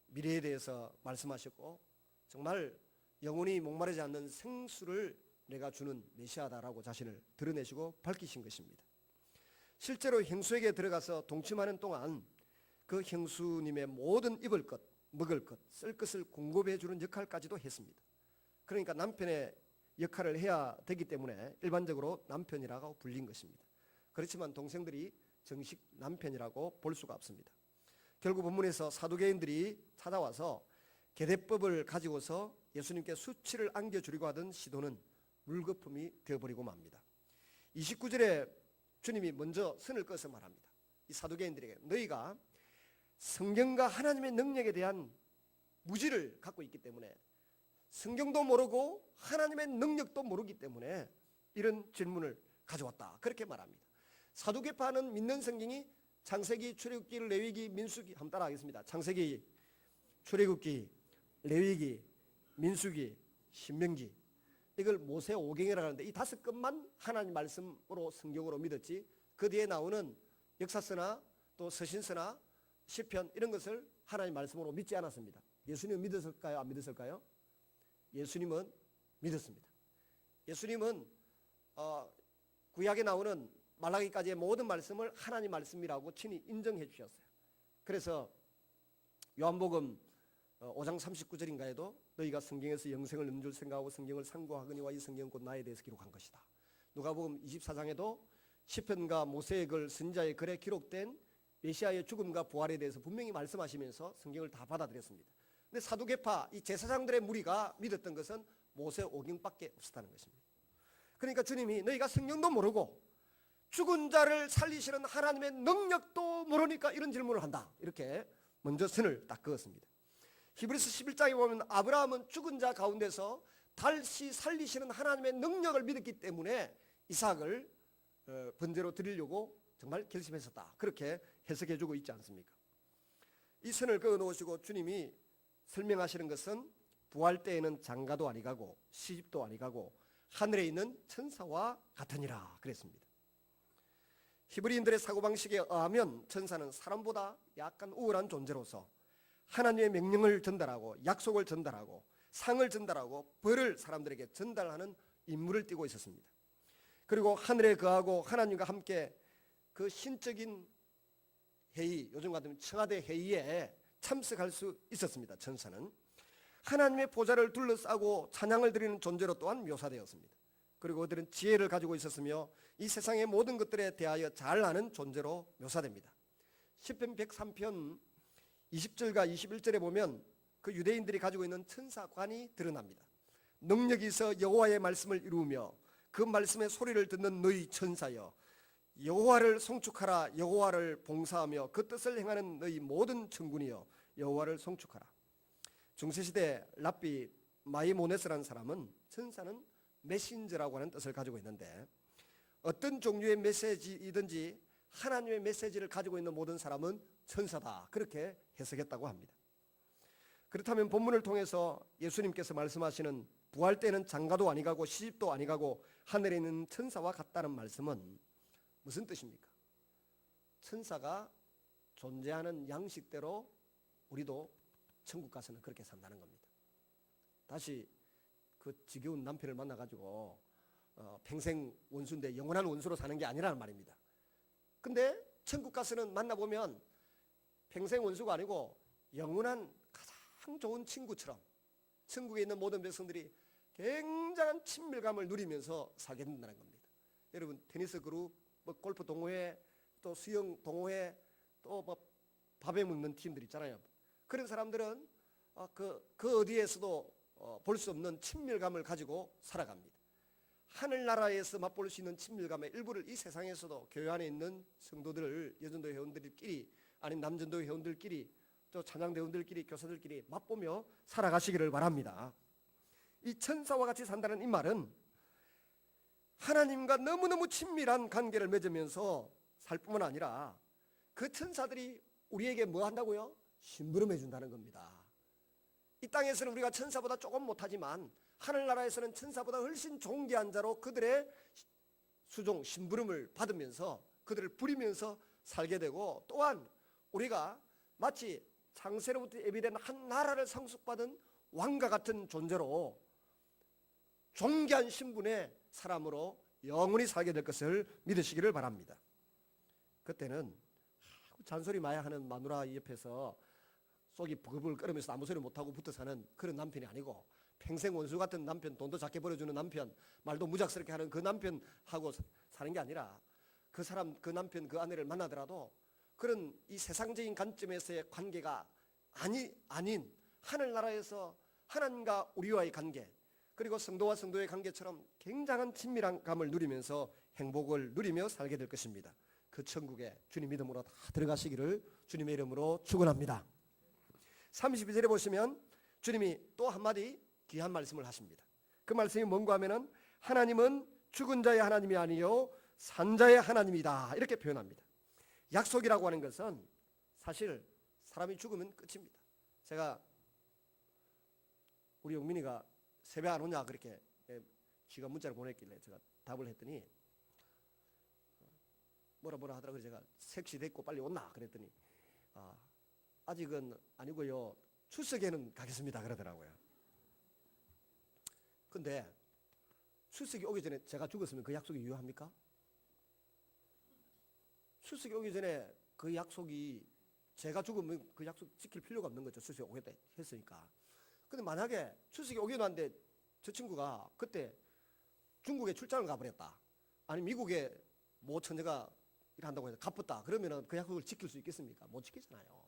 미래에 대해서 말씀하셨고 정말 영원히 목마르지 않는 생수를 내가 주는 메시아다라고 자신을 드러내시고 밝히신 것입니다. 실제로 형수에게 들어가서 동침하는 동안 그 형수님의 모든 입을 것 먹을 것, 쓸 것을 공급해 주는 역할까지도 했습니다. 그러니까 남편의 역할을 해야 되기 때문에 일반적으로 남편이라고 불린 것입니다. 그렇지만 동생들이 정식 남편이라고 볼 수가 없습니다. 결국 본문에서 사두개인들이 찾아와서 계대법을 가지고서 예수님께 수치를 안겨주려고 하던 시도는 물거품이 되어버리고 맙니다. 29절에 주님이 먼저 선을 꺼서 말합니다. 이 사두개인들에게 너희가 성경과 하나님의 능력에 대한 무지를 갖고 있기 때문에, 성경도 모르고 하나님의 능력도 모르기 때문에 이런 질문을 가져왔다, 그렇게 말합니다. 사두개파는 믿는 성경이 창세기, 출애굽기, 레위기, 민수기, 한번 따라하겠습니다. 창세기, 출애굽기, 레위기, 민수기, 신명기, 이걸 모세오경이라고 하는데 이 5건만 하나님 말씀으로 성경으로 믿었지, 그 뒤에 나오는 역사서나 또 서신서나 시편 이런 것을 하나님 말씀으로 믿지 않았습니다. 예수님은 믿었을까요? 안 믿었을까요? 예수님은 믿었습니다. 예수님은 구약에 나오는 말라기까지의 모든 말씀을 하나님 말씀이라고 친히 인정해 주셨어요. 그래서 요한복음 5장 39절인가에도 너희가 성경에서 영생을 얻는 줄 생각하고 성경을 상고하거니와 이 성경은 곧 나에 대해서 기록한 것이다. 누가복음 24장에도 시편과 모세의 글, 선지자의 글에 기록된 메시아의 죽음과 부활에 대해서 분명히 말씀하시면서 성경을 다 받아들였습니다. 근데 사두개파 이 제사장들의 무리가 믿었던 것은 모세오경밖에 없었다는 것입니다. 그러니까 주님이 너희가 성경도 모르고 죽은 자를 살리시는 하나님의 능력도 모르니까 이런 질문을 한다, 이렇게 먼저 선을 딱 그었습니다. 히브리서 11장에 보면 아브라함은 죽은 자 가운데서 다시 살리시는 하나님의 능력을 믿었기 때문에 이삭을 번제로 드리려고 정말 결심했었다, 그렇게 해석해주고 있지 않습니까? 이 선을 그어 놓으시고 주님이 설명하시는 것은 부활 때에는 장가도 아니가고 시집도 아니가고 하늘에 있는 천사와 같으니라 그랬습니다. 히브리인들의 사고방식에 의하면 천사는 사람보다 약간 우월한 존재로서 하나님의 명령을 전달하고 약속을 전달하고 상을 전달하고 벌을 사람들에게 전달하는 임무를 띠고 있었습니다. 그리고 하늘에 거하고 하나님과 함께 그 신적인 회의, 요즘 같으면 청와대 회의에 참석할 수 있었습니다. 천사는 하나님의 보좌를 둘러싸고 찬양을 드리는 존재로 또한 묘사되었습니다. 그리고 그들은 지혜를 가지고 있었으며 이 세상의 모든 것들에 대하여 잘 아는 존재로 묘사됩니다. 시편 103편 20절과 21절에 보면 그 유대인들이 가지고 있는 천사관이 드러납니다. 능력이 있어 여호와의 말씀을 이루며 그 말씀의 소리를 듣는 너희 천사여, 여호와를 송축하라. 여호와를 봉사하며 그 뜻을 행하는 너희 모든 천군이여, 여호와를 송축하라. 중세시대 랍비 마이모네스라는 사람은 천사는 메신저라고 하는 뜻을 가지고 있는데, 어떤 종류의 메시지이든지 하나님의 메시지를 가지고 있는 모든 사람은 천사다, 그렇게 해석했다고 합니다. 그렇다면 본문을 통해서 예수님께서 말씀하시는 부활 때는 장가도 아니가고 시집도 아니가고 하늘에 있는 천사와 같다는 말씀은 무슨 뜻입니까? 천사가 존재하는 양식대로 우리도 천국 가서는 그렇게 산다는 겁니다. 다시 그 지겨운 남편을 만나가지고 평생 원수인데 영원한 원수로 사는 게 아니라는 말입니다. 근데 천국 가서는 만나보면 평생 원수가 아니고 영원한 가장 좋은 친구처럼 천국에 있는 모든 백성들이 굉장한 친밀감을 누리면서 살게 된다는 겁니다. 여러분, 테니스 그룹, 골프 동호회, 또 수영 동호회, 또 밥에 먹는 팀들 있잖아요. 그런 사람들은 그 어디에서도 볼 수 없는 친밀감을 가지고 살아갑니다. 하늘나라에서 맛볼 수 있는 친밀감의 일부를 이 세상에서도 교회 안에 있는 성도들, 여전도 회원들끼리, 아니면 남전도 회원들끼리, 또 찬양대원들끼리, 교사들끼리 맛보며 살아가시기를 바랍니다. 이 천사와 같이 산다는 이 말은 하나님과 너무너무 친밀한 관계를 맺으면서 살 뿐만 아니라 그 천사들이 우리에게 뭐 한다고요? 심부름해 준다는 겁니다. 이 땅에서는 우리가 천사보다 조금 못하지만 하늘나라에서는 천사보다 훨씬 존귀한 자로 그들의 수종, 심부름을 받으면서 그들을 부리면서 살게 되고, 또한 우리가 마치 창세로부터 예비된 한 나라를 상속받은 왕과 같은 존재로 존귀한 신분의 사람으로 영원히 살게 될 것을 믿으시기를 바랍니다. 그때는 잔소리 마야 하는 마누라 옆에서 속이 부글부글 끓으면서 아무 소리 못하고 붙어 사는 그런 남편이 아니고, 평생 원수 같은 남편, 돈도 작게 벌어주는 남편, 말도 무작스럽게 하는 그 남편하고 사는 게 아니라, 그 사람, 그 남편, 그 아내를 만나더라도 그런 이 세상적인 관점에서의 관계가 아닌 하늘나라에서 하나님과 우리와의 관계, 그리고 성도와 성도의 관계처럼 굉장한 친밀한 감을 누리면서 행복을 누리며 살게 될 것입니다. 그 천국에 주님 믿음으로 다 들어가시기를 주님의 이름으로 축원합니다. 32절에 보시면 주님이 또 한마디 귀한 말씀을 하십니다. 그 말씀이 뭔가 하면은 하나님은 죽은 자의 하나님이 아니요 산 자의 하나님이다, 이렇게 표현합니다. 약속이라고 하는 것은 사실 사람이 죽으면 끝입니다. 제가 우리 영민이가 새벽 안 오냐 그렇게 지가 문자를 보냈길래 제가 답을 했더니 뭐라 하더라고요. 제가 색시 됐고 빨리 온나 그랬더니 아직은 아니고요, 출석에는 가겠습니다 그러더라고요. 근데 출석이 오기 전에 제가 죽었으면 그 약속이 유효합니까? 출석이 오기 전에 그 약속이, 제가 죽으면 그 약속 지킬 필요가 없는 거죠. 출석이 오겠다 했으니까. 근데 만약에 출석이 오긴 한데 저 친구가 그때 중국에 출장을 가버렸다, 아니 미국에 모 천재가 일한다고 해서 가쁘다 그러면은 그 약속을 지킬 수 있겠습니까? 못 지키잖아요.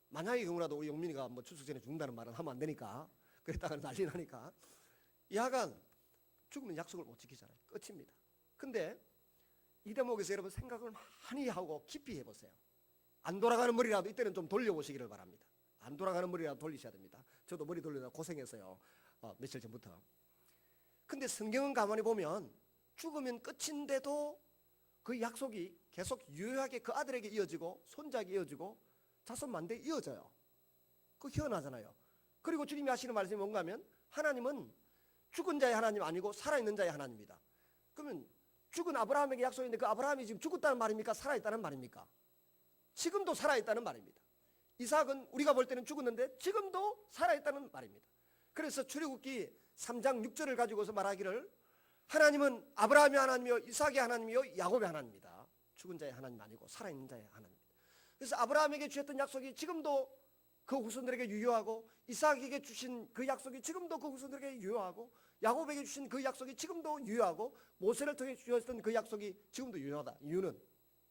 만약에 경우라도 우리 영민이가 뭐 출석 전에 죽는다는 말은 하면 안 되니까, 그랬다가 난리 나니까, 야간 죽으면 약속을 못 지키잖아요. 끝입니다. 근데 이 대목에서 여러분 생각을 많이 하고 깊이 해보세요. 안 돌아가는 머리라도 이때는 좀 돌려보시기를 바랍니다. 안 돌아가는 머리라도 돌리셔야 됩니다. 저도 머리 돌리다 고생했어요, 며칠 전부터. 근데 성경은 가만히 보면 죽으면 끝인데도 그 약속이 계속 유효하게 그 아들에게 이어지고 손자에게 이어지고 자손 만대에 이어져요. 그거 희한하잖아요. 그리고 주님이 하시는 말씀이 뭔가 하면 하나님은 죽은 자의 하나님 아니고 살아있는 자의 하나님이다. 그러면 죽은 아브라함에게 약속했는데 그 아브라함이 지금 죽었다는 말입니까? 살아있다는 말입니까? 지금도 살아있다는 말입니다. 이삭은 우리가 볼 때는 죽었는데 지금도 살아있다는 말입니다. 그래서 출애굽기 3장 6절을 가지고서 말하기를 하나님은 아브라함의 하나님이요 이삭의 하나님이요 야곱의 하나님이다. 죽은 자의 하나님 아니고 살아있는 자의 하나님입니다. 그래서 아브라함에게 주셨던 약속이 지금도 그 후손들에게 유효하고, 이삭에게 주신 그 약속이 지금도 그 후손들에게 유효하고, 야곱에게 주신 그 약속이 지금도 유효하고, 모세를 통해 주셨던 그 약속이 지금도 유효하다. 이유는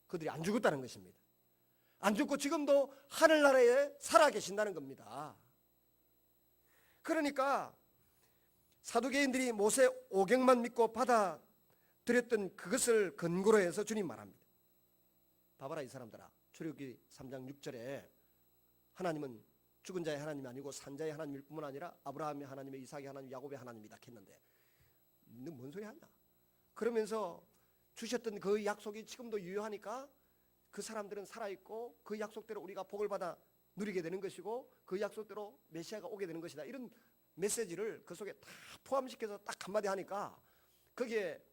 그들이 안 죽었다는 것입니다. 안 죽고 지금도 하늘나라에 살아 계신다는 겁니다. 그러니까 사두개인들이 모세 오경만 믿고 받아들였던 그것을 근거로 해서 주님 말합니다. 봐봐라 이 사람들아, 출애굽기 3장 6절에 하나님은 죽은 자의 하나님이 아니고 산 자의 하나님일 뿐만 아니라 아브라함의 하나님의 이삭의 하나님 야곱의 하나님이다 했는데 너 뭔 소리 하냐? 그러면서 주셨던 그 약속이 지금도 유효하니까 그 사람들은 살아있고 그 약속대로 우리가 복을 받아 누리게 되는 것이고 그 약속대로 메시아가 오게 되는 것이다, 이런 메시지를 그 속에 다 포함시켜서 딱 한마디 하니까 거기에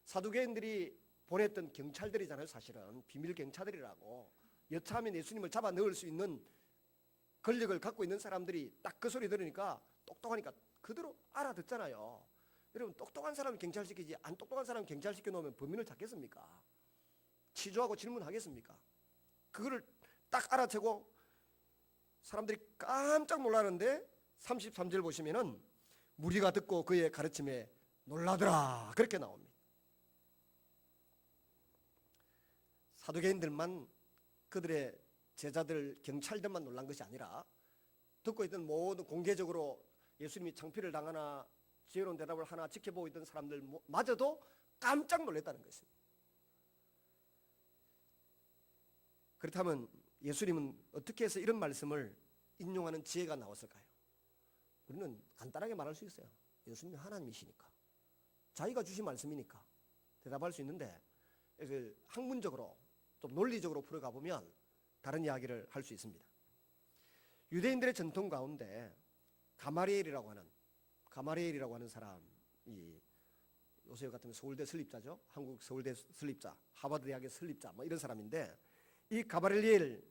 사두개인들이 보냈던 경찰들이잖아요. 사실은 비밀 경찰들이라고, 여차하면 예수님을 잡아 넣을 수 있는 권력을 갖고 있는 사람들이 딱 그 소리 들으니까 똑똑하니까 그대로 알아듣잖아요. 여러분 똑똑한 사람을 경찰시키지 안 똑똑한 사람을 경찰시켜 놓으면 범인을 잡겠습니까? 치조하고 질문하겠습니까? 그거를 딱 알아채고 사람들이 깜짝 놀라는데 33절 보시면은 무리가 듣고 그의 가르침에 놀라더라 그렇게 나옵니다. 사두개인들만, 그들의 제자들 경찰들만 놀란 것이 아니라 듣고 있던 모든, 공개적으로 예수님이 창피를 당하나 지혜로운 대답을 하나 지켜보고 있던 사람들마저도 깜짝 놀랐다는 것입니다. 그렇다면 예수님은 어떻게 해서 이런 말씀을 인용하는 지혜가 나왔을까요? 우리는 간단하게 말할 수 있어요. 예수님이 하나님이시니까, 자기가 주신 말씀이니까 대답할 수 있는데, 학문적으로 좀 논리적으로 풀어가 보면 다른 이야기를 할 수 있습니다. 유대인들의 전통 가운데 가마리엘이라고 하는 사람이, 요새 같으면 서울대 설립자죠. 한국 서울대 설립자, 하버드 대학의 설립자, 뭐 이런 사람인데, 이 가마리엘이라고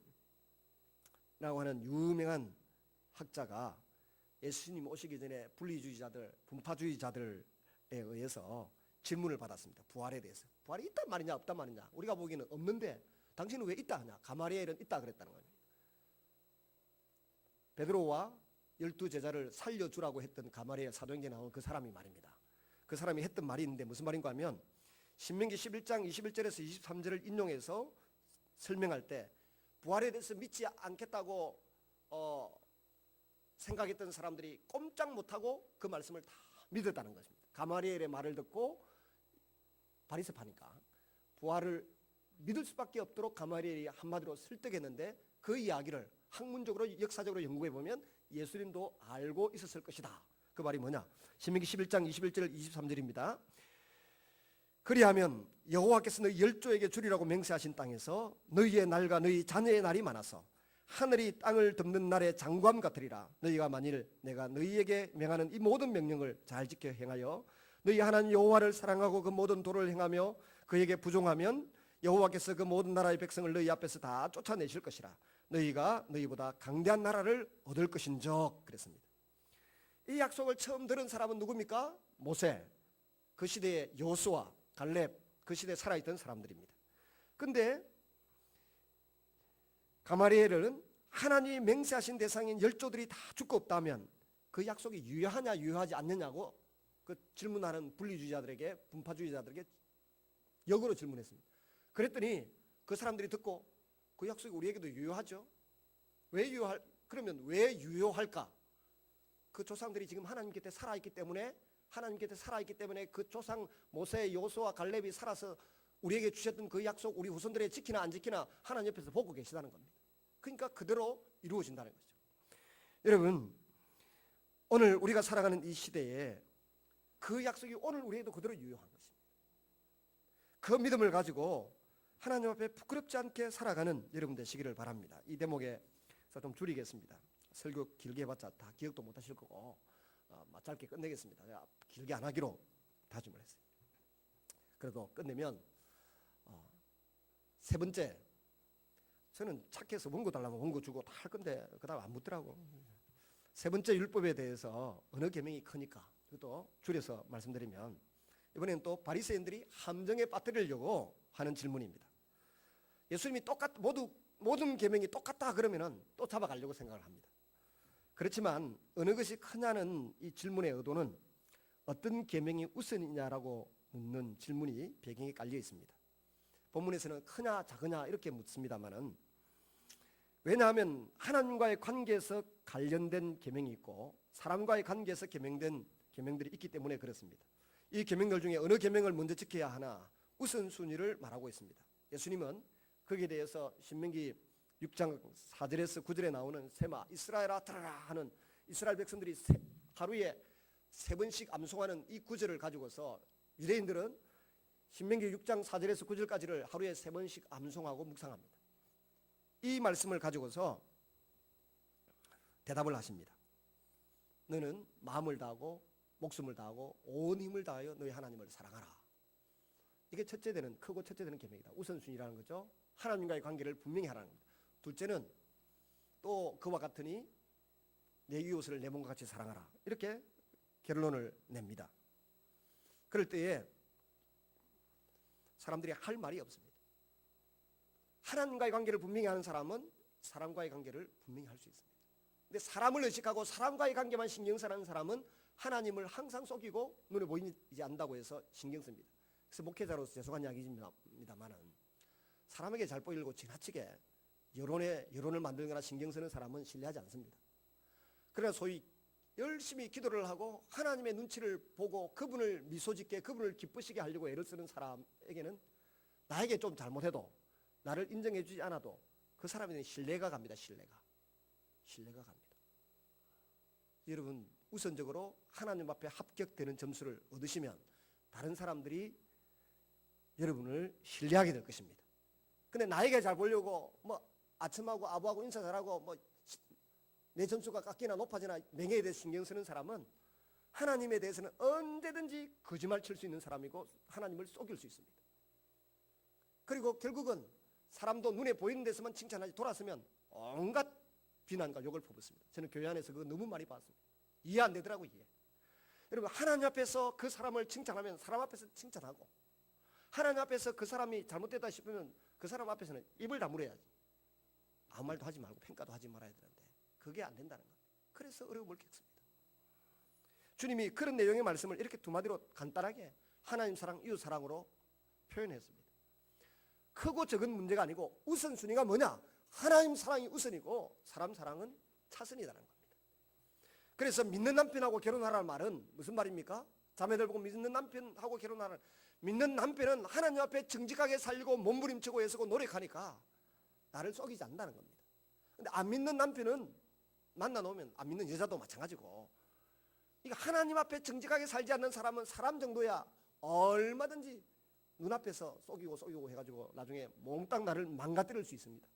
하는 유명한 학자가 예수님 오시기 전에 분리주의자들, 분파주의자들에 의해서 질문을 받았습니다. 부활에 대해서. 부활이 있단 말이냐 없단 말이냐. 우리가 보기에는 없는데 당신은 왜 있다 하냐. 가마리엘은 있다 그랬다는 겁니다. 베드로와 12제자를 살려주라고 했던 가마리엘, 사도행전에 나온 그 사람이 말입니다. 그 사람이 했던 말이 있는데 무슨 말인가 하면 신명기 11장 21절에서 23절을 인용해서 설명할 때 부활에 대해서 믿지 않겠다고 생각했던 사람들이 꼼짝 못하고 그 말씀을 다 믿었다는 것입니다. 가마리엘의 말을 듣고 바리새파니까 부활을 믿을 수밖에 없도록 가마리엘이 한마디로 설득했는데 그 이야기를 학문적으로 역사적으로 연구해 보면 예수님도 알고 있었을 것이다. 그 말이 뭐냐? 신명기 11장 21절 23절입니다. 그리하면 여호와께서 너희 열조에게 주리라고 맹세하신 땅에서 너희의 날과 너희 자녀의 날이 많아서 하늘이 땅을 덮는 날의 장관 같으리라. 너희가 만일 내가 너희에게 명하는 이 모든 명령을 잘 지켜 행하여 너희 하나님 여호와를 사랑하고 그 모든 도를 행하며 그에게 부종하면 여호와께서 그 모든 나라의 백성을 너희 앞에서 다 쫓아내실 것이라. 너희가 너희보다 강대한 나라를 얻을 것인적 그랬습니다. 이 약속을 처음 들은 사람은 누굽니까? 모세, 그 시대의 여호수아, 갈렙, 그 시대에 살아있던 사람들입니다. 근데 가마리엘은 하나님이 맹세하신 대상인 열조들이 다 죽고 없다면 그 약속이 유효하냐 유효하지 않느냐고 그 질문하는 분리주의자들에게, 분파주의자들에게 역으로 질문했습니다. 그랬더니 그 사람들이 듣고 그 약속이 우리에게도 유효하죠. 그러면 왜 유효할까? 그 조상들이 지금 하나님 곁에 살아있기 때문에, 하나님 곁에 살아있기 때문에 그 조상 모세, 여호수아, 갈렙이 살아서 우리에게 주셨던 그 약속 우리 후손들이 지키나 안 지키나 하나님 옆에서 보고 계시다는 겁니다. 그러니까 그대로 이루어진다는 거죠. 여러분, 오늘 우리가 살아가는 이 시대에 그 약속이 오늘 우리에게도 그대로 유효한 것입니다. 그 믿음을 가지고 하나님 앞에 부끄럽지 않게 살아가는 여러분 되시기를 바랍니다. 이 대목에서 좀 줄이겠습니다. 설교 길게 해봤자 다 기억도 못 하실 거고 짧게 끝내겠습니다. 길게 안 하기로 다짐을 했어요. 그래도 끝내면 세 번째, 저는 착해서 원고 달라면 원고 주고 다 할 건데 그다음 안 묻더라고. 세 번째 율법에 대해서 어느 계명이 크니까 이것도 줄여서 말씀드리면 이번에는 또 바리새인들이 함정에 빠뜨리려고 하는 질문입니다. 예수님이 모든 계명이 똑같다 그러면은 또 잡아가려고 생각을 합니다. 그렇지만 어느 것이 크냐는 이 질문의 의도는 어떤 계명이 우선이냐라고 묻는 질문이 배경에 깔려 있습니다. 본문에서는 크냐 작으냐 이렇게 묻습니다만은, 왜냐하면 하나님과의 관계에서 관련된 계명이 있고 사람과의 관계에서 계명된 계명들이 있기 때문에 그렇습니다. 이 계명들 중에 어느 계명을 먼저 지켜야 하나 우선순위를 말하고 있습니다. 예수님은 거기에 대해서 신명기 6장 4절에서 9절에 나오는 세마 이스라엘아 들으라 하는 이스라엘 백성들이 하루에 3번씩 암송하는 이 구절을 가지고서 유대인들은 신명기 6장 4절에서 9절까지를 하루에 3번씩 암송하고 묵상합니다. 이 말씀을 가지고서 대답을 하십니다. 너는 마음을 다하고 목숨을 다하고 온 힘을 다하여 너희 하나님을 사랑하라. 이게 첫째 되는, 크고 첫째 되는 계명이다. 우선순위라는 거죠. 하나님과의 관계를 분명히 하라는 겁니다. 둘째는 또 그와 같으니 내 이웃을 내 몸과 같이 사랑하라. 이렇게 결론을 냅니다. 그럴 때에 사람들이 할 말이 없습니다. 하나님과의 관계를 분명히 하는 사람은 사람과의 관계를 분명히 할 수 있습니다. 근데 사람을 의식하고 사람과의 관계만 신경 쓰는 사람은 하나님을 항상 속이고 눈에 보이지 않는다고 해서 신경 씁니다. 그래서 목회자로서 죄송한 이야기입니다만은 사람에게 잘 보이려고 지나치게 여론을 만들거나 신경 쓰는 사람은 신뢰하지 않습니다. 그러나 소위 열심히 기도를 하고 하나님의 눈치를 보고 그분을 미소 짓게, 그분을 기쁘시게 하려고 애를 쓰는 사람에게는 나에게 좀 잘못해도 나를 인정해 주지 않아도 그 사람에 대한 신뢰가 갑니다. 신뢰가 갑니다. 여러분, 우선적으로 하나님 앞에 합격되는 점수를 얻으시면 다른 사람들이 여러분을 신뢰하게 될 것입니다. 근데 나에게 잘 보려고 아첨하고 아부하고 인사 잘하고 내 점수가 깎이나 높아지나 명예에 대해 신경 쓰는 사람은 하나님에 대해서는 언제든지 거짓말 칠 수 있는 사람이고 하나님을 속일 수 있습니다. 그리고 결국은 사람도 눈에 보이는 데서만 칭찬하지 돌아서면 온갖 비난과 욕을 퍼붓습니다. 저는 교회 안에서 그거 너무 많이 봤습니다. 이해 안 되더라고요. 이해. 여러분, 하나님 앞에서 그 사람을 칭찬하면 사람 앞에서 칭찬하고, 하나님 앞에서 그 사람이 잘못됐다 싶으면 그 사람 앞에서는 입을 다물어야지. 아무 말도 하지 말고 평가도 하지 말아야 되는데 그게 안 된다는 겁니다. 그래서 어려움을 겪습니다. 주님이 그런 내용의 말씀을 이렇게 두 마디로 간단하게 하나님 사랑, 이웃 사랑으로 표현했습니다. 크고 적은 문제가 아니고 우선순위가 뭐냐? 하나님 사랑이 우선이고 사람 사랑은 차선이라는 겁니다. 그래서 믿는 남편하고 결혼하라는 말은 무슨 말입니까? 자매들 보고 믿는 남편하고 결혼하라는, 믿는 남편은 하나님 앞에 정직하게 살고 몸부림치고 애쓰고 노력하니까 나를 속이지 않는다는 겁니다. 근데 안 믿는 남편은 만나놓으면, 안 믿는 여자도 마찬가지고, 이거 하나님 앞에 정직하게 살지 않는 사람은 사람 정도야 얼마든지 눈앞에서 속이고 해가지고 나중에 몽땅 나를 망가뜨릴 수 있습니다.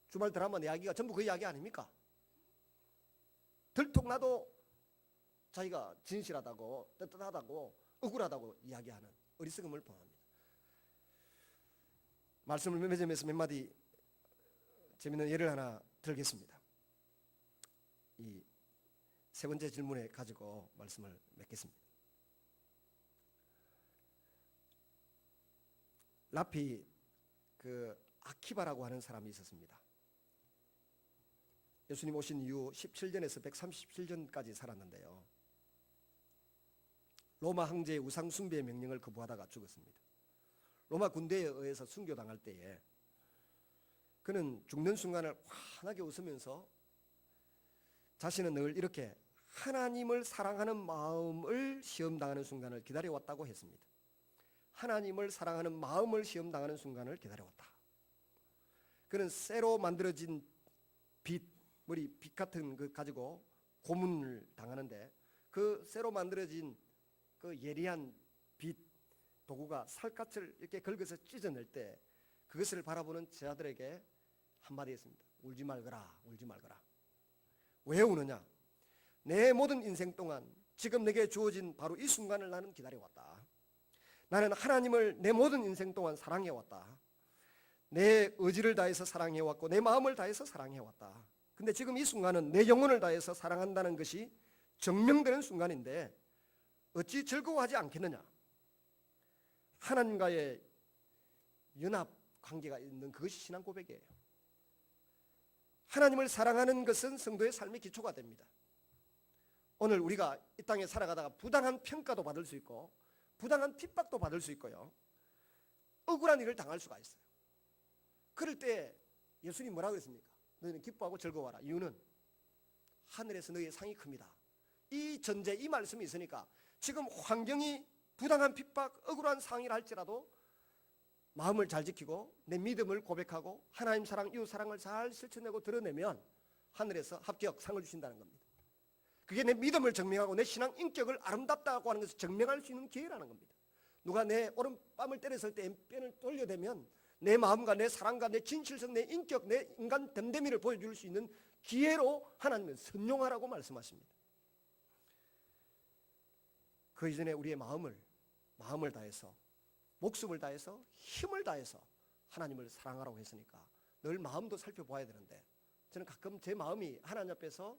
주말 드라마 이야기가 전부 그 이야기 아닙니까? 들통나도 자기가 진실하다고 떳떳하다고 억울하다고 이야기하는 어리석음을 범합니다. 말씀을 맺으면서 몇 마디 재미있는 예를 하나 들겠습니다. 이 세 번째 질문에 가지고 말씀을 맺겠습니다. 라피 아키바라고 하는 사람이 있었습니다. 예수님 오신 이후 17년에서 137년까지 살았는데요. 로마 황제의 우상 숭배의 명령을 거부하다가 죽었습니다. 로마 군대에 의해서 순교당할 때에 그는 죽는 순간을 환하게 웃으면서 자신은 늘 이렇게 하나님을 사랑하는 마음을 시험당하는 순간을 기다려왔다고 했습니다. 하나님을 사랑하는 마음을 시험당하는 순간을 기다려왔다. 그는 쇠로 만들어진 빛 같은 거 가지고 고문을 당하는데, 그 쇠로 만들어진 그 예리한 빛 도구가 살갗을 이렇게 긁어서 찢어낼 때 그것을 바라보는 제자들에게 한마디 했습니다. 울지 말거라, 울지 말거라. 왜 우느냐? 내 모든 인생 동안 지금 내게 주어진 바로 이 순간을 나는 기다려왔다. 나는 하나님을 내 모든 인생 동안 사랑해왔다. 내 의지를 다해서 사랑해왔고 내 마음을 다해서 사랑해왔다. 근데 지금 이 순간은 내 영혼을 다해서 사랑한다는 것이 증명되는 순간인데 어찌 즐거워하지 않겠느냐? 하나님과의 연합 관계가 있는 그것이 신앙 고백이에요. 하나님을 사랑하는 것은 성도의 삶의 기초가 됩니다. 오늘 우리가 이 땅에 살아가다가 부당한 평가도 받을 수 있고 부당한 핍박도 받을 수 있고요, 억울한 일을 당할 수가 있어요. 그럴 때 예수님 뭐라고 했습니까? 너희는 기뻐하고 즐거워하라. 이유는 하늘에서 너희의 상이 큽니다. 이 전제, 이 말씀이 있으니까 지금 환경이 부당한 핍박, 억울한 상이라 할지라도 마음을 잘 지키고 내 믿음을 고백하고 하나님 사랑, 이웃 사랑을 잘 실천하고 드러내면 하늘에서 합격 상을 주신다는 겁니다. 그게 내 믿음을 증명하고 내 신앙 인격을 아름답다고 하는 것을 증명할 수 있는 기회라는 겁니다. 누가 내 오른뺨을 때렸을 때 왼편을 돌려대면 내 마음과 내 사랑과 내 진실성, 내 인격, 내 인간 됨됨이를 보여줄 수 있는 기회로 하나님은 선용하라고 말씀하십니다. 그 이전에 우리의 마음을 다해서, 목숨을 다해서, 힘을 다해서 하나님을 사랑하라고 했으니까 늘 마음도 살펴봐야 되는데, 저는 가끔 제 마음이 하나님 앞에서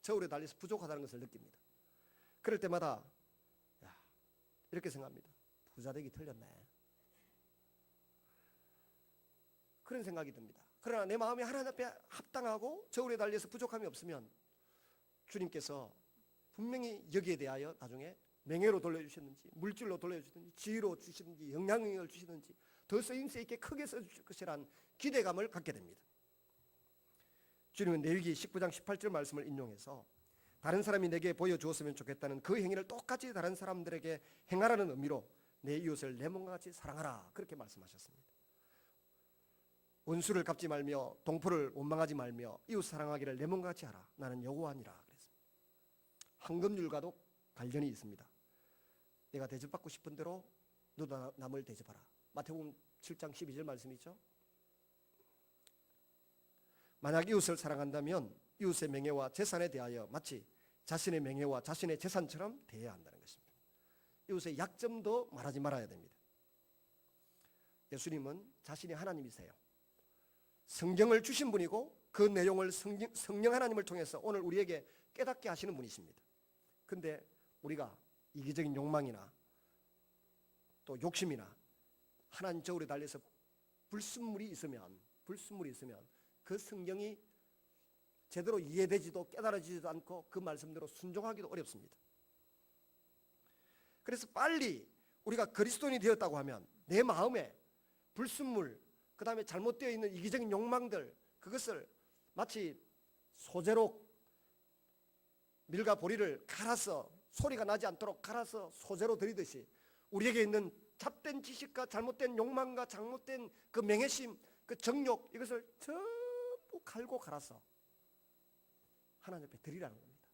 저울에 달려서 부족하다는 것을 느낍니다. 그럴 때마다 이렇게 생각합니다. 부자 되기 틀렸네, 그런 생각이 듭니다. 그러나 내 마음이 하나님 앞에 합당하고 저울에 달려서 부족함이 없으면 주님께서 분명히 여기에 대하여 나중에 명예로 돌려주셨는지, 물질로 돌려주시든지, 지혜로 주시든지, 영향력을 주시든지 더 쓰임새 있게 크게 써주실 것이라는 기대감을 갖게 됩니다. 주님은 레위기 19장 18절 말씀을 인용해서 다른 사람이 내게 보여주었으면 좋겠다는 그 행위를 똑같이 다른 사람들에게 행하라는 의미로 내 이웃을 내 몸과 같이 사랑하라, 그렇게 말씀하셨습니다. 원수를 갚지 말며 동포를 원망하지 말며 이웃 사랑하기를 내 몸과 같이 하라. 나는 여호와니라 그랬습니다. 황금률과도 관련이 있습니다. 내가 대접받고 싶은 대로 너도 남을 대접하라. 마태복음 7장 12절 말씀이죠. 만약 이웃을 사랑한다면 이웃의 명예와 재산에 대하여 마치 자신의 명예와 자신의 재산처럼 대해야 한다는 것입니다. 이웃의 약점도 말하지 말아야 됩니다. 예수님은 자신이 하나님이세요. 성경을 주신 분이고 그 내용을 성령 하나님을 통해서 오늘 우리에게 깨닫게 하시는 분이십니다. 근데 우리가 이기적인 욕망이나 또 욕심이나 하나님 저울에 달려서 불순물이 있으면 그 성경이 제대로 이해되지도 깨달아지지도 않고 그 말씀대로 순종하기도 어렵습니다. 그래서 빨리 우리가 그리스도인이 되었다고 하면 내 마음에 불순물, 그 다음에 잘못되어 있는 이기적인 욕망들, 그것을 마치 소재로 밀과 보리를 갈아서 소리가 나지 않도록 갈아서 소재로 들이듯이 우리에게 있는 잡된 지식과 잘못된 욕망과 잘못된 그 맹해심, 그 정욕, 이것을 전부 갈고 갈아서 하나님 앞에 드리라는 겁니다.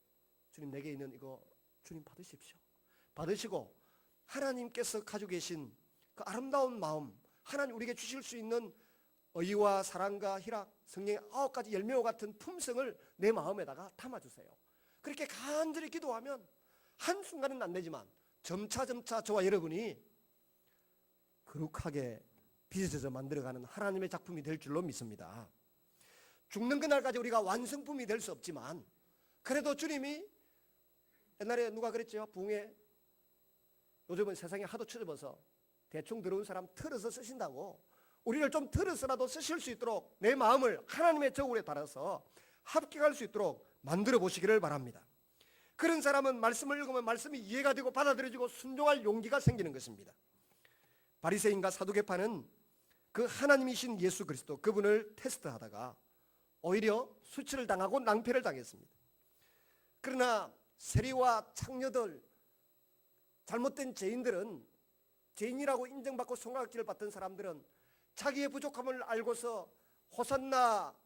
주님, 내게 있는 이거 주님 받으십시오. 받으시고 하나님께서 가지고 계신 그 아름다운 마음, 하나님 우리에게 주실 수 있는 의와 사랑과 희락, 성령의 9가지 열매와 같은 품성을 내 마음에다가 담아주세요. 그렇게 간절히 기도하면 한순간은 안 되지만 점차점차 저와 여러분이 거룩하게 빚어져 만들어가는 하나님의 작품이 될 줄로 믿습니다. 죽는 그날까지 우리가 완성품이 될 수 없지만 그래도 주님이, 옛날에 누가 그랬죠? 부흥회, 요즘은 세상에 하도 쳐져서 대충 들어온 사람 틀어서 쓰신다고, 우리를 좀 틀어서라도 쓰실 수 있도록 내 마음을 하나님의 저울에 달아서 합격할 수 있도록 만들어 보시기를 바랍니다. 그런 사람은 말씀을 읽으면 말씀이 이해가 되고 받아들여지고 순종할 용기가 생기는 것입니다. 바리새인과 사두개파는 그 하나님이신 예수 그리스도, 그분을 테스트하다가 오히려 수치를 당하고 낭패를 당했습니다. 그러나 세리와 창녀들, 잘못된 죄인들은, 죄인이라고 인정받고 손가락질을 받던 사람들은 자기의 부족함을 알고서 호산나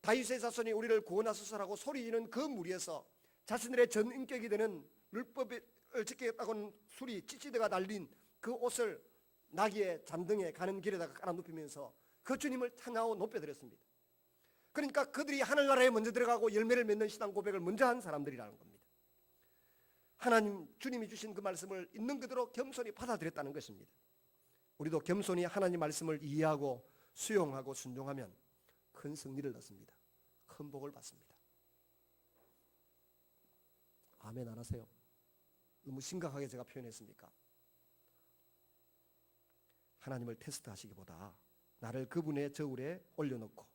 다윗의 자손이 우리를 구원하소서라고 소리지는 그 무리에서 자신들의 전인격이 되는 율법을 지키겠다고는 술이 찌찌대가 날린 그 옷을 나귀의 잔등에 가는 길에다가 깔아눕히면서 그 주님을 찬양하고 높여드렸습니다. 그러니까 그들이 하늘나라에 먼저 들어가고 열매를 맺는 신앙 고백을 먼저 한 사람들이라는 겁니다. 하나님, 주님이 주신 그 말씀을 있는 그대로 겸손히 받아들였다는 것입니다. 우리도 겸손히 하나님 말씀을 이해하고 수용하고 순종하면 큰 승리를 얻습니다. 큰 복을 받습니다. 아멘 안 하세요? 너무 심각하게 제가 표현했습니까? 하나님을 테스트하시기보다 나를 그분의 저울에 올려놓고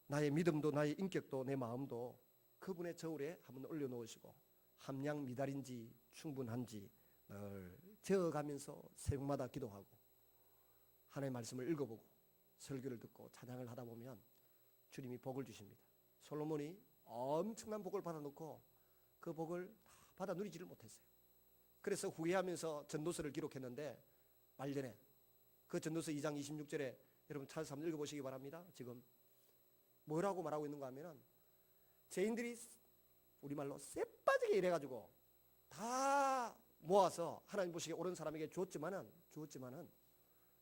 나의 믿음도 나의 인격도 내 마음도 그분의 저울에 한번 올려놓으시고 함량 미달인지 충분한지 늘 재어가면서 새벽마다 기도하고 하나님의 말씀을 읽어보고 설교를 듣고 찬양을 하다 보면 주님이 복을 주십니다. 솔로몬이 엄청난 복을 받아놓고 그 복을 다 받아 누리지를 못했어요. 그래서 후회하면서 전도서를 기록했는데 말년에 그 전도서 2장 26절에 여러분 찾아서 한번 읽어보시기 바랍니다. 지금 뭐라고 말하고 있는가 하면은 죄인들이 우리말로 쎄빠지게 일해가지고 다 모아서 하나님 보시기에 옳은 사람에게 주었지만은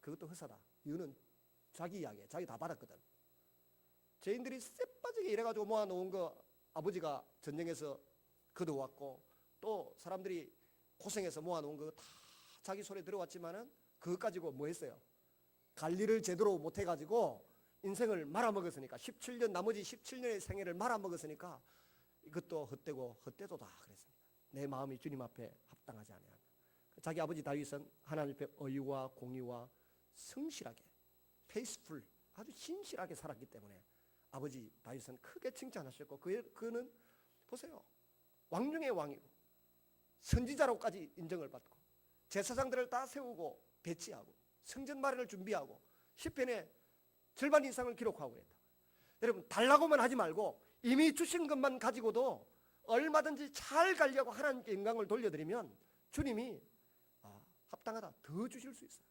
그것도 헛사다. 이유는 자기 이야기에 자기 다 받았거든. 죄인들이 쎄빠지게 일해가지고 모아놓은 거 아버지가 전쟁에서 거두어왔고 또 사람들이 고생해서 모아놓은 거 다 자기 손에 들어왔지만은 그것 가지고 뭐 했어요? 관리를 제대로 못해가지고 인생을 말아먹었으니까 17년 나머지 17년의 생애를 말아먹었으니까 이것도 헛되고 헛되도다 그랬습니다. 내 마음이 주님 앞에 합당하지 아니하며 자기 아버지 다윗은 하나님 앞에 의와 공의와 성실하게 페이스풀 아주 신실하게 살았기 때문에 아버지 다윗은 크게 칭찬하셨고 그는 보세요. 왕중의 왕이고 선지자로까지 인정을 받고 제사장들을 다 세우고 배치하고 성전 마련을 준비하고 시편의 절반 이상을 기록하고 그랬다. 여러분 달라고만 하지 말고 이미 주신 것만 가지고도 얼마든지 잘 가려고 하나님께 영광을 돌려드리면 주님이 합당하다 더 주실 수 있어요.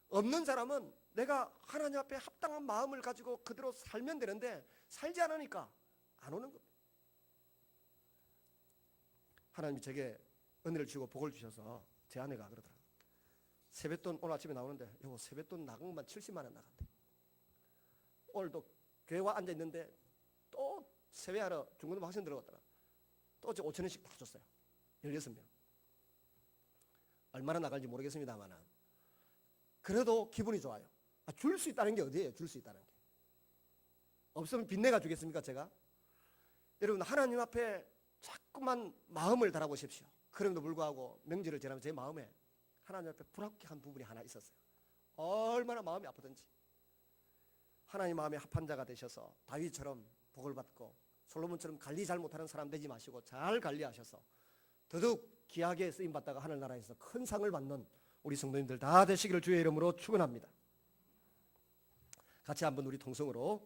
없는 사람은 내가 하나님 앞에 합당한 마음을 가지고 그대로 살면 되는데 살지 않으니까 안 오는 겁니다. 하나님이 제게 은혜를 주고 복을 주셔서 제 아내가 그러더라고요. 세뱃돈 오늘 아침에 나오는데 여보 세뱃돈 나간 것만 70만 원 나간대. 오늘도 교회 와 앉아있는데 또 세배하러 중고등부 학생 들어갔더라. 또 5천 원씩 다 줬어요. 16명. 얼마나 나갈지 모르겠습니다만 그래도 기분이 좋아요. 줄 수 있다는 게 어디예요? 줄 수 있다는 게. 없으면 빚내가 주겠습니까 제가? 여러분 하나님 앞에 자꾸만 마음을 달아보십시오. 그럼에도 불구하고 명절을 지나면 제 마음에 하나님 앞에 불합격한 부분이 하나 있었어요. 얼마나 마음이 아프든지 하나님 마음에 합한 자가 되셔서 다윗처럼 복을 받고 솔로몬처럼 관리 잘 못하는 사람 되지 마시고 잘 관리하셔서 더더욱 귀하게 쓰임받다가 하늘나라에서 큰 상을 받는 우리 성도님들 다 되시기를 주의 이름으로 축원합니다. 같이 한번 우리 통성으로